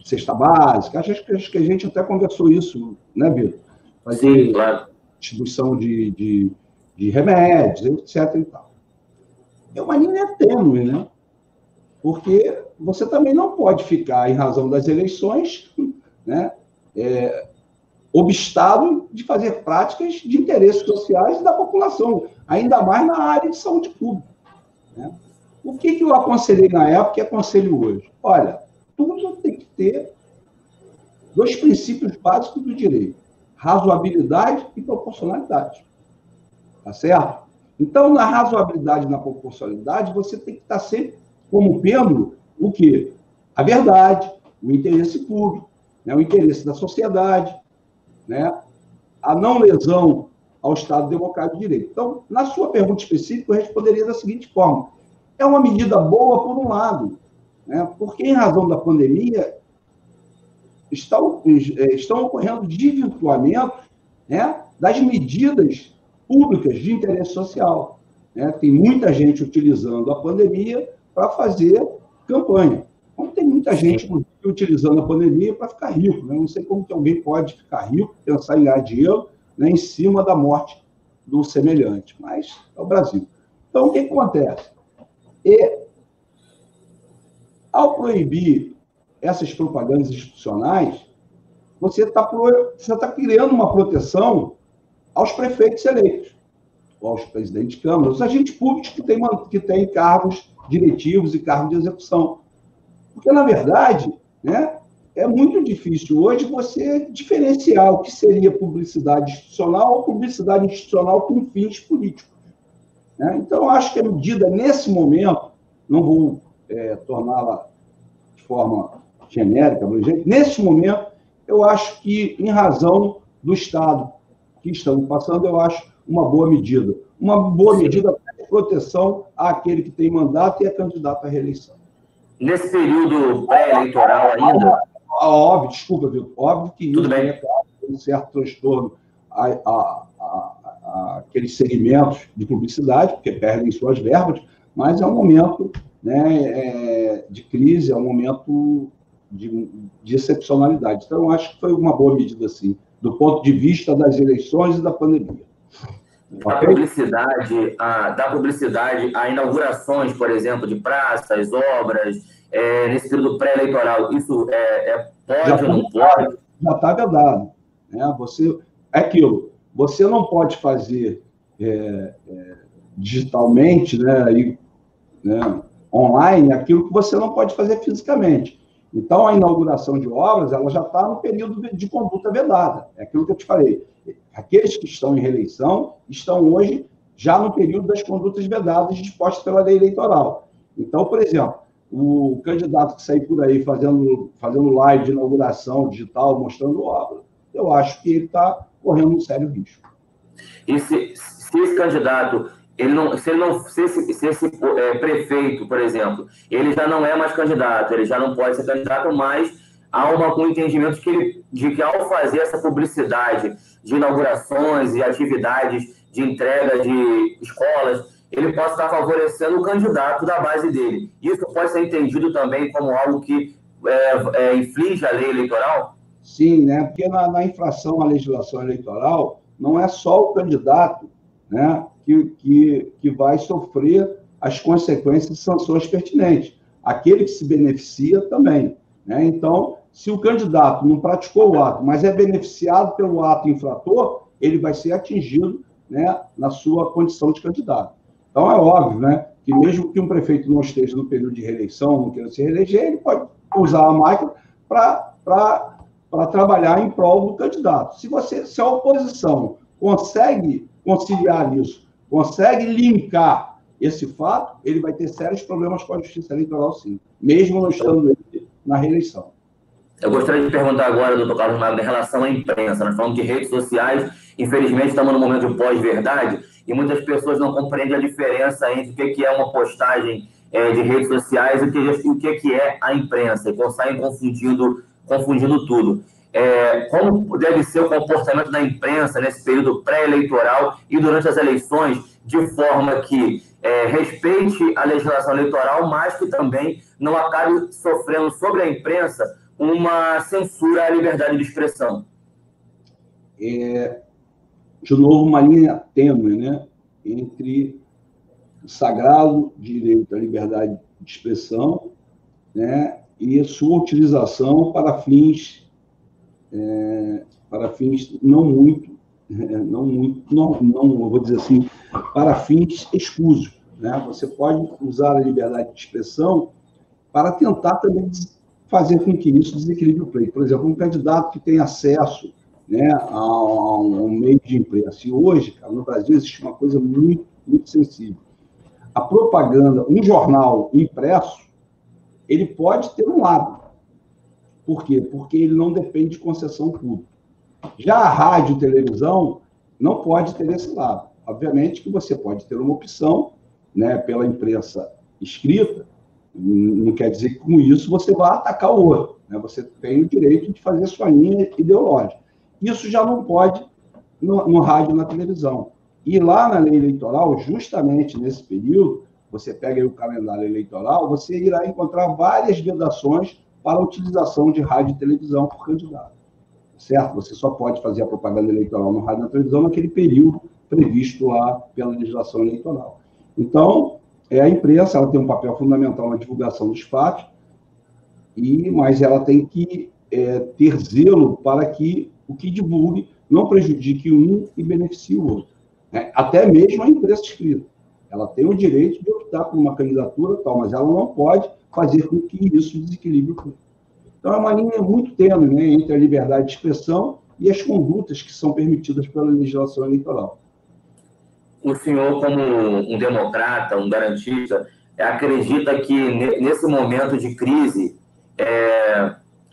Cesta básica, acho que a gente até conversou isso, né, Vitor? Fazer Sim, claro. Distribuição de remédios, etc. E tal. É uma linha tênue, né? Porque você também não pode ficar, em razão das eleições, né, obstado de fazer práticas de interesses sociais da população, ainda mais na área de saúde pública, né? O que eu aconselhei na época e aconselho hoje? Olha, tudo tem que ter dois princípios básicos do direito: razoabilidade e proporcionalidade. Tá certo? Então, na razoabilidade e na proporcionalidade, você tem que estar sempre como pêndulo o quê? A verdade, o interesse público, né, o interesse da sociedade, né, a não lesão ao Estado Democrático de Direito. Então, na sua pergunta específica, eu responderia da seguinte forma: é uma medida boa, por um lado, né, porque, em razão da pandemia, estão ocorrendo desvirtuamentos, né, das medidas públicas de interesse social, né? Tem muita gente utilizando a pandemia para fazer campanha. Então, tem muita gente utilizando a pandemia para ficar rico, né? Não sei como que alguém pode ficar rico, pensar em ganhar dinheiro, né, em cima da morte do semelhante, mas é o Brasil. Então, o que acontece? Ao proibir essas propagandas institucionais, você está criando uma proteção aos prefeitos eleitos, aos presidentes de câmara, aos agentes públicos que têm cargos diretivos e cargos de execução. Porque, na verdade, né, é muito difícil hoje você diferenciar o que seria publicidade institucional ou publicidade institucional com fins políticos, né? Então, eu acho que a medida, nesse momento, não vou torná-la de forma genérica, abrangente, nesse momento, eu acho que, em razão do Estado que estamos passando, eu acho uma boa medida. Uma boa medida de proteção àquele que tem mandato e é candidato à reeleição. Nesse período pré-eleitoral ainda... Óbvio, desculpa, Vitor. Óbvio que Tudo isso bem. é um certo transtorno àqueles segmentos de publicidade, porque perdem suas verbas, mas é um momento, né, de crise, é um momento de excepcionalidade. Então, eu acho que foi uma boa medida, sim, do ponto de vista das eleições e da pandemia. Da publicidade a inaugurações, por exemplo, de praças, obras, nesse período pré-eleitoral, isso pode ou não pode? Já está vedado, né? É aquilo, você não pode fazer digitalmente, né, online, aquilo que você não pode fazer fisicamente. Então, a inauguração de obras, ela já está no período de conduta vedada. É aquilo que eu te falei. Aqueles que estão em reeleição estão hoje já no período das condutas vedadas dispostas pela lei eleitoral. Então, por exemplo, o candidato que sair por aí fazendo live de inauguração digital, mostrando obra, eu acho que ele está correndo um sério risco. E se esse candidato, se esse prefeito, por exemplo, ele já não é mais candidato, ele já não pode ser candidato, mas há um entendimento de que ao fazer essa publicidade de inaugurações e atividades de entrega de escolas, ele possa estar favorecendo o candidato da base dele. Isso pode ser entendido também como algo que inflige a lei eleitoral? Sim, né? Porque na infração à legislação eleitoral, não é só o candidato, né, que vai sofrer as consequências e sanções pertinentes. Aquele que se beneficia também, né? Então, Se o candidato não praticou o ato, mas é beneficiado pelo ato infrator, ele vai ser atingido, né, na sua condição de candidato. Então, é óbvio, né, que mesmo que um prefeito não esteja no período de reeleição, não queira se reeleger, ele pode usar a máquina para trabalhar em prol do candidato. Se a oposição consegue conciliar isso, consegue linkar esse fato, ele vai ter sérios problemas com a justiça eleitoral, sim, mesmo não estando ele na reeleição. Eu gostaria de perguntar agora, doutor Carlos Magno, em relação à imprensa. Nós falamos de redes sociais, infelizmente estamos no momento de pós-verdade, e muitas pessoas não compreendem a diferença entre o que é uma postagem de redes sociais e o que é a imprensa, e saem confundindo tudo. Como deve ser o comportamento da imprensa nesse período pré-eleitoral e durante as eleições, de forma que respeite a legislação eleitoral, mas que também não acabe sofrendo sobre a imprensa uma censura à liberdade de expressão? De novo, uma linha tênue, né, entre o sagrado direito à liberdade de expressão, né, e a sua utilização para fins não vou dizer assim, para fins escusos, né? Você pode usar a liberdade de expressão para tentar também fazer com que isso desequilibre o pleito. Por exemplo, um candidato que tem acesso, né, a um meio de imprensa. E hoje, cara, no Brasil, existe uma coisa muito, muito sensível. A propaganda, um jornal impresso, ele pode ter um lado. Por quê? Porque ele não depende de concessão pública. Já a rádio e televisão não pode ter esse lado. Obviamente que você pode ter uma opção, né, pela imprensa escrita, não quer dizer que com isso você vai atacar o outro, né? Você tem o direito de fazer sua linha ideológica. Isso já não pode no rádio e na televisão. E lá na lei eleitoral, justamente nesse período, você pega aí o calendário eleitoral, você irá encontrar várias vedações para a utilização de rádio e televisão por candidato. Certo? Você só pode fazer a propaganda eleitoral no rádio e na televisão naquele período previsto lá pela legislação eleitoral. Então, a imprensa ela tem um papel fundamental na divulgação dos fatos, mas ela tem que ter zelo para que o que divulgue não prejudique um e beneficie o outro. Até mesmo a imprensa escrita. Ela tem o direito de optar por uma candidatura tal, mas ela não pode fazer com que isso desequilibre o pleito. Então, é uma linha muito tênue, né, entre a liberdade de expressão e as condutas que são permitidas pela legislação eleitoral. O senhor, como um democrata, um garantista, acredita que nesse momento de crise,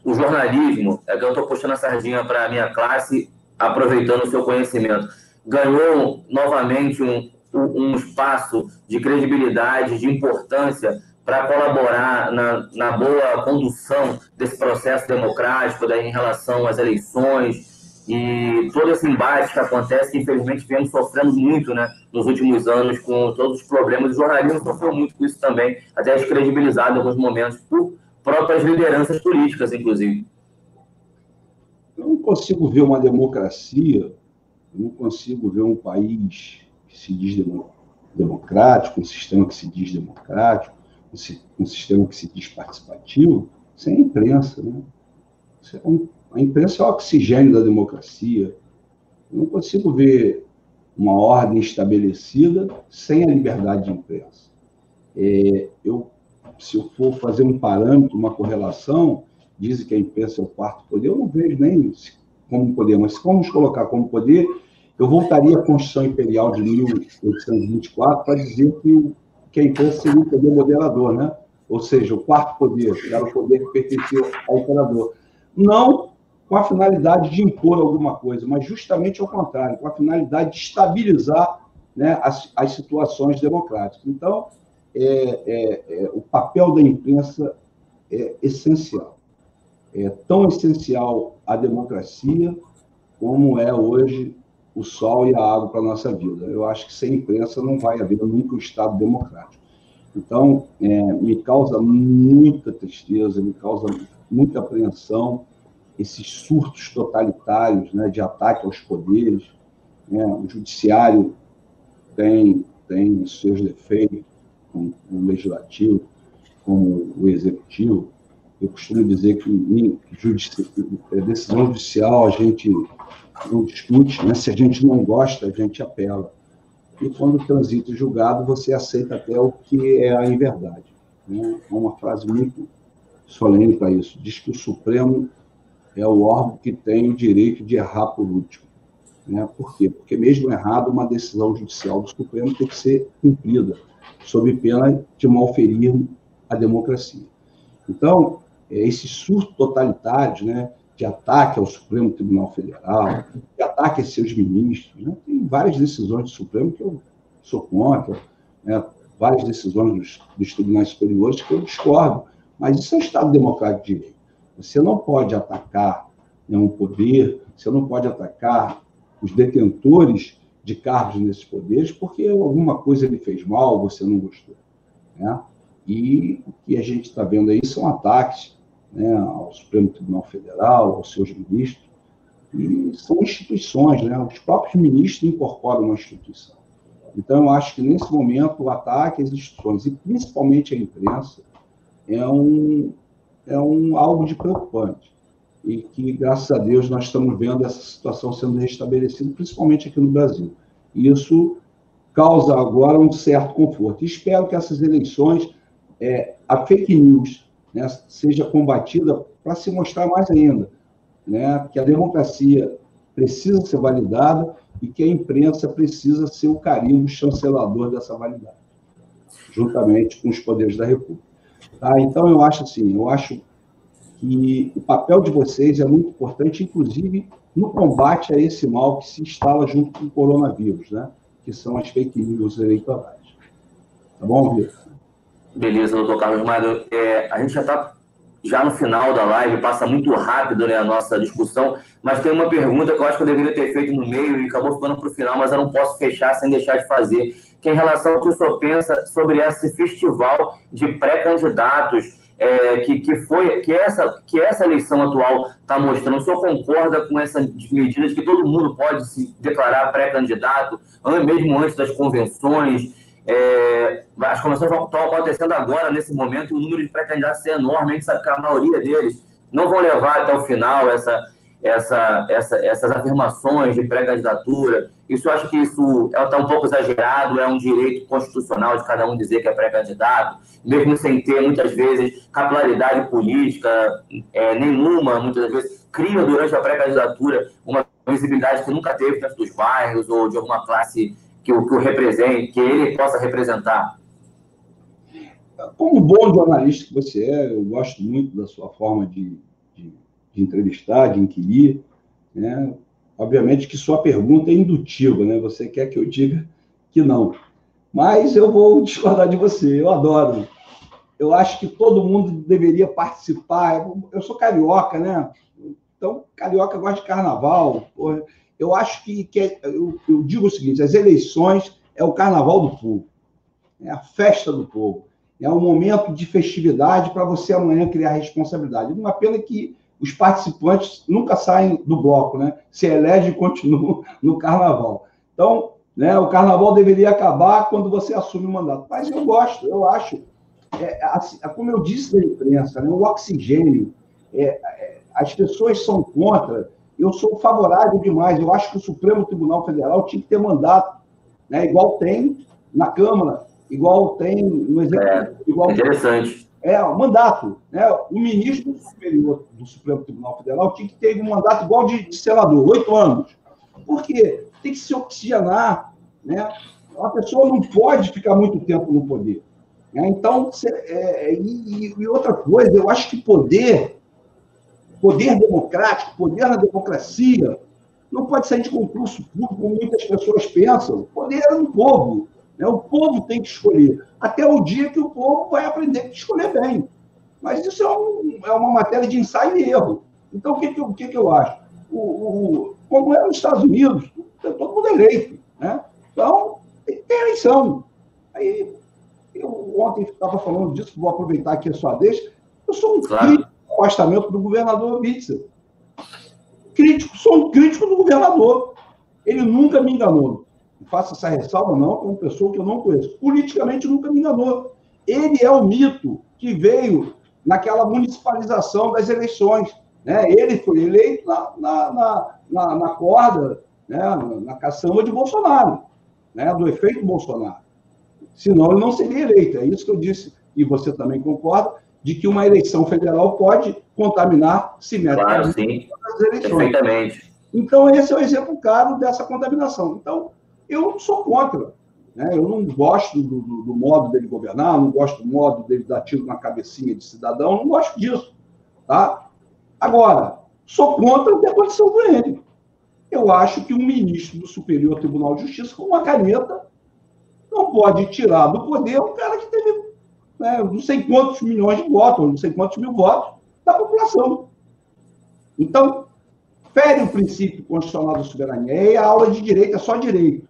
o jornalismo, que eu estou puxando a sardinha para a minha classe, aproveitando o seu conhecimento, ganhou novamente um espaço de credibilidade, de importância para colaborar na boa condução desse processo democrático em relação às eleições e todo esse embate que acontece, que infelizmente viemos sofrendo muito, né, nos últimos anos com todos os problemas. O jornalismo sofreu muito com isso também, até descredibilizado em alguns momentos por próprias lideranças políticas, inclusive. Eu não consigo ver uma democracia, eu não consigo ver um país que se diz democrático, um sistema que se diz democrático, um sistema que se diz participativo, sem a imprensa, né? A imprensa é o oxigênio da democracia. Eu não consigo ver uma ordem estabelecida sem a liberdade de imprensa. Se eu for fazer um parâmetro, uma correlação, dizem que a imprensa é o quarto poder, eu não vejo nem como poder, mas se vamos colocar como poder, eu voltaria à Constituição Imperial de 1824 para dizer que a imprensa seria o poder moderador, né? Ou seja, o quarto poder, que era o poder que pertencia ao imperador. Não com a finalidade de impor alguma coisa, mas justamente ao contrário, com a finalidade de estabilizar, né, as situações democráticas. Então, o papel da imprensa é essencial. É tão essencial a democracia como é hoje o sol e a água para a nossa vida. Eu acho que sem imprensa não vai haver nunca um Estado democrático. Então, me causa muita tristeza, me causa muita apreensão esses surtos totalitários, né, de ataque aos poderes, né? O judiciário tem os seus defeitos, como o legislativo, como o executivo. Eu costumo dizer que decisão judicial a gente não discute, né? Se a gente não gosta, a gente apela. E quando transita o julgado, você aceita até o que é a inverdade. Né? É uma frase muito solene para isso. Diz que o Supremo é o órgão que tem o direito de errar por último. Né? Por quê? Porque mesmo errado, uma decisão judicial do Supremo tem que ser cumprida, sob pena de malferir a democracia. Então, esses surtos totalitários, né, de ataque ao Supremo Tribunal Federal, de ataque a seus ministros, né, tem várias decisões do Supremo que eu sou contra, né, várias decisões dos tribunais superiores que eu discordo, mas isso é um Estado democrático de direito. Você não pode atacar, né, um poder, você não pode atacar os detentores de cargos nesses poderes porque alguma coisa ele fez mal, você não gostou. Né? E o que a gente está vendo aí são ataques, né, ao Supremo Tribunal Federal, aos seus ministros, e são instituições, né? Os próprios ministros incorporam uma instituição. Então, eu acho que, nesse momento, o ataque às instituições, e principalmente à imprensa, é algo de preocupante. E que, graças a Deus, nós estamos vendo essa situação sendo restabelecida, principalmente aqui no Brasil. E isso causa agora um certo conforto. E espero que essas eleições, a fake news, né, seja combatida para se mostrar mais ainda, né, que a democracia precisa ser validada e que a imprensa precisa ser o carimbo chancelador dessa validade, juntamente com os poderes da República. Tá? Então, eu acho que o papel de vocês é muito importante, inclusive no combate a esse mal que se instala junto com o coronavírus, né, que são as fake news eleitorais. Tá bom, Vitor? Beleza, doutor Carlos Magno. A gente já está no final da live, passa muito rápido, né, a nossa discussão, mas tem uma pergunta que eu acho que eu deveria ter feito no meio e acabou ficando para o final, mas eu não posso fechar sem deixar de fazer, que é em relação ao que o senhor pensa sobre esse festival de pré-candidatos que essa eleição atual está mostrando. O senhor concorda com essas medidas que todo mundo pode se declarar pré-candidato, mesmo antes das convenções? As convenções estão acontecendo agora, nesse momento, e o número de pré-candidatos é enorme. A gente sabe que a maioria deles não vão levar até o final essas afirmações de pré-candidatura. Isso, eu acho que isso está um pouco exagerado, é um direito constitucional de cada um dizer que é pré-candidato, mesmo sem ter, muitas vezes, capilaridade política nenhuma, muitas vezes cria durante a pré-candidatura uma visibilidade que nunca teve dentro dos bairros ou de alguma classe que o represente, que ele possa representar. Como bom jornalista que você eu gosto muito da sua forma de entrevistar, de inquirir, né? Obviamente que sua pergunta é indutiva, né? Você quer que eu diga que não. Mas eu vou discordar de você, eu adoro. Eu acho que todo mundo deveria participar. Eu sou carioca, né? Então, carioca gosta de carnaval. Porra. Eu acho que eu digo o seguinte, as eleições é o carnaval do povo, é a festa do povo, é um momento de festividade para você amanhã criar responsabilidade. Uma pena que os participantes nunca saem do bloco, né? Se elegem e continuam no carnaval. Então, né, o carnaval deveria acabar quando você assume o mandato. Mas eu gosto, eu acho, assim, como eu disse da imprensa, né, o oxigênio, as pessoas são contra. Eu sou favorável demais. Eu acho que o Supremo Tribunal Federal tinha que ter mandato, né? Igual tem na Câmara, igual tem no Executivo. Igual interessante. Mandato. Né? O ministro superior do Supremo Tribunal Federal tinha que ter um mandato igual de senador, 8 anos. Por quê? Tem que se oxigenar. Né? A pessoa não pode ficar muito tempo no poder. Né? Então, e outra coisa, eu acho que poder democrático, poder na democracia, não pode sair de concurso público, como muitas pessoas pensam. O poder é do povo. Né? O povo tem que escolher. Até o dia que o povo vai aprender a escolher bem. Mas isso é uma matéria de ensaio e erro. Então, o que eu acho? Como é nos Estados Unidos, todo mundo é eleito. Né? Então, tem eleição. Aí, eu ontem estava falando disso, vou aproveitar aqui a sua deixa. Eu sou um crítico do afastamento do governador Witzel. Sou um crítico do governador. Ele nunca me enganou. Faço essa ressalva, não, como pessoa que eu não conheço. Politicamente, nunca me enganou. Ele é o mito que veio naquela municipalização das eleições. Né? Ele foi eleito na corda, né? Na caçamba de Bolsonaro, né? Do efeito Bolsonaro. Senão ele não seria eleito. É isso que eu disse, e você também concorda, de que uma eleição federal pode contaminar simetricamente as eleições. Perfeitamente. Então, esse é o exemplo claro dessa contaminação. Então, eu sou contra. Né? Eu não gosto do modo dele governar, não gosto do modo dele dar tiro na cabecinha de cidadão, não gosto disso. Tá? Agora, sou contra o que aconteceu com ele. Eu acho que um ministro do Superior Tribunal de Justiça, com uma caneta, não pode tirar do poder um cara que teve, né, não sei quantos milhões de votos, não sei quantos mil votos da população. Então, fere o princípio constitucional da soberania. E a aula de direito é só direito.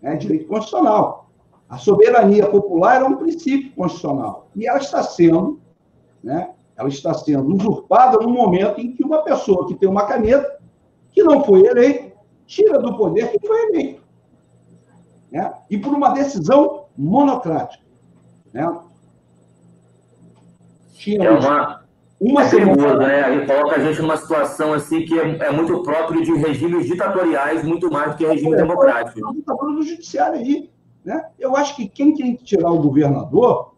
É direito constitucional. A soberania popular era um princípio constitucional. E ela está sendo, né, usurpada no momento em que uma pessoa que tem uma caneta, que não foi eleito, tira do poder que foi eleito. Né? E por uma decisão monocrática. Né? Uma semana, né? E coloca a gente numa situação assim que é muito próprio de regimes ditatoriais, muito mais do que regimes democráticos. O ditador do judiciário aí. Né? Eu acho que quem tem que tirar o governador,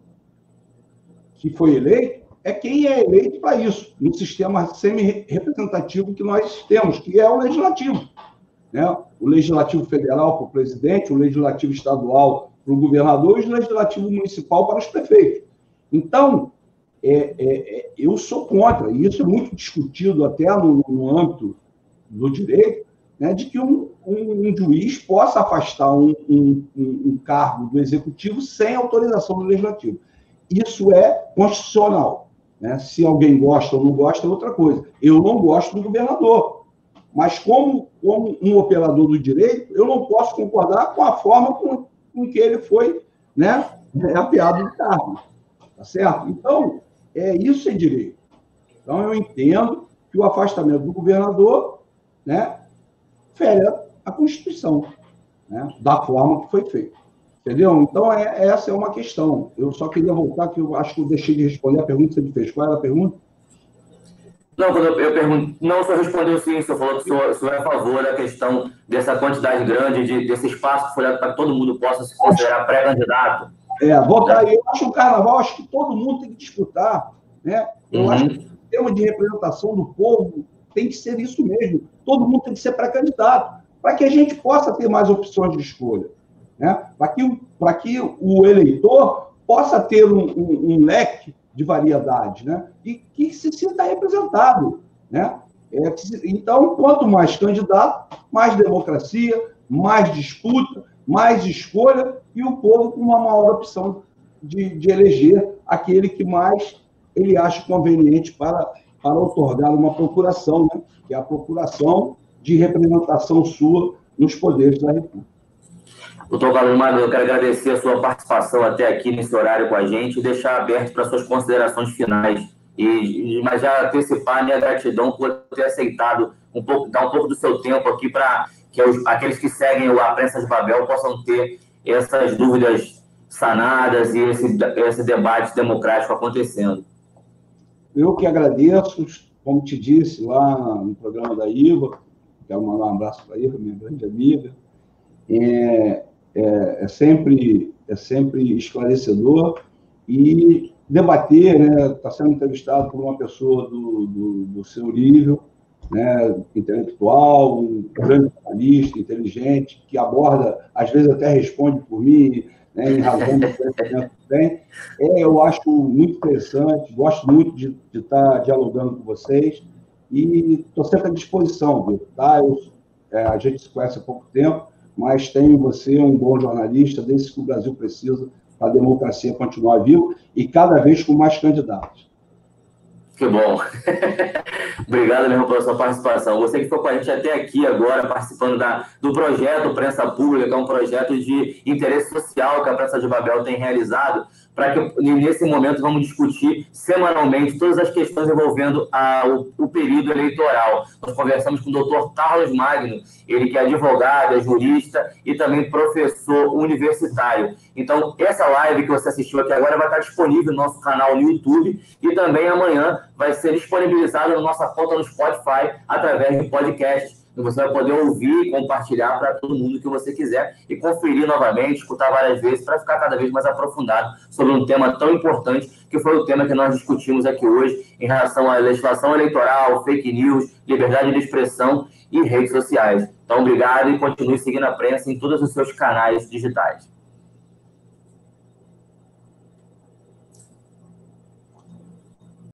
que foi eleito, é quem é eleito para isso, no sistema semi-representativo que nós temos, que é o legislativo. Né? O legislativo federal para o presidente, o legislativo estadual para o governador e o legislativo municipal para os prefeitos. Então, eu sou contra, e isso é muito discutido até no âmbito do direito, né, de que um juiz possa afastar um cargo do executivo sem autorização do legislativo. Isso é constitucional. Né? Se alguém gosta ou não gosta, é outra coisa. Eu não gosto do governador, mas como um operador do direito, eu não posso concordar com a forma com que ele foi, né, apeado do cargo. Tá certo? Então, isso é direito. Então, eu entendo que o afastamento do governador, né, fere a Constituição, né, da forma que foi feito. Entendeu? Então, essa é uma questão. Eu só queria voltar, que eu acho que eu deixei de responder a pergunta que você me fez. Qual era a pergunta? Não, quando eu pergunto, não, o senhor respondeu sim, o senhor falou que o senhor é a favor da questão dessa quantidade grande, desse espaço que foi dado para que todo mundo possa se considerar pré-candidato. Voltar aí. Eu acho que o carnaval, acho que todo mundo tem que disputar. Né? Eu acho que o sistema de representação do povo tem que ser isso mesmo. Todo mundo tem que ser pré-candidato, para que a gente possa ter mais opções de escolha. Né? Para que o eleitor possa ter um leque de variedade, né? E que se sinta representado. Né? Então, quanto mais candidato, mais democracia, mais disputa, mais escolha, e o povo com uma maior opção de eleger aquele que mais ele acha conveniente para outorgar uma procuração, né? Que é a procuração de representação sua nos poderes da República. Doutor Carlos Magno, eu quero agradecer a sua participação até aqui nesse horário com a gente e deixar aberto para suas considerações finais. Mas já antecipar minha gratidão por ter aceitado dar um pouco do seu tempo aqui para que aqueles que seguem a Prensa de Babel possam ter essas dúvidas sanadas e esse debate democrático acontecendo. Eu que agradeço, como te disse lá no programa da Iva, quero mandar um abraço para a Iva, minha grande amiga. É sempre esclarecedor, e debater, né, está sendo entrevistado por uma pessoa do seu nível, né, intelectual, um grande jornalista, inteligente, que aborda, às vezes até responde por mim, né, em razão do conhecimento que tem. Eu acho muito interessante, gosto muito de estar dialogando com vocês, e estou sempre à disposição, viu? Tá? A gente se conhece há pouco tempo, mas tenho você um bom jornalista, desde que o Brasil precisa para a democracia continuar viva e cada vez com mais candidatos. Que bom. Obrigado mesmo pela sua participação. Você que ficou com a gente até aqui agora, participando do projeto Prensa Pública, que é um projeto de interesse social que a Prensa de Babel tem realizado, para que nesse momento vamos discutir semanalmente todas as questões envolvendo o período eleitoral. Nós conversamos com o doutor Carlos Magno, ele que é advogado, é jurista e também professor universitário. Então, essa live que você assistiu aqui agora vai estar disponível no nosso canal no YouTube e também amanhã vai ser disponibilizada na nossa conta no Spotify através de podcast. Você vai poder ouvir e compartilhar para todo mundo que você quiser e conferir novamente, escutar várias vezes para ficar cada vez mais aprofundado sobre um tema tão importante que foi o tema que nós discutimos aqui hoje em relação à legislação eleitoral, fake news, liberdade de expressão e redes sociais. Então, obrigado e continue seguindo a prensa em todos os seus canais digitais.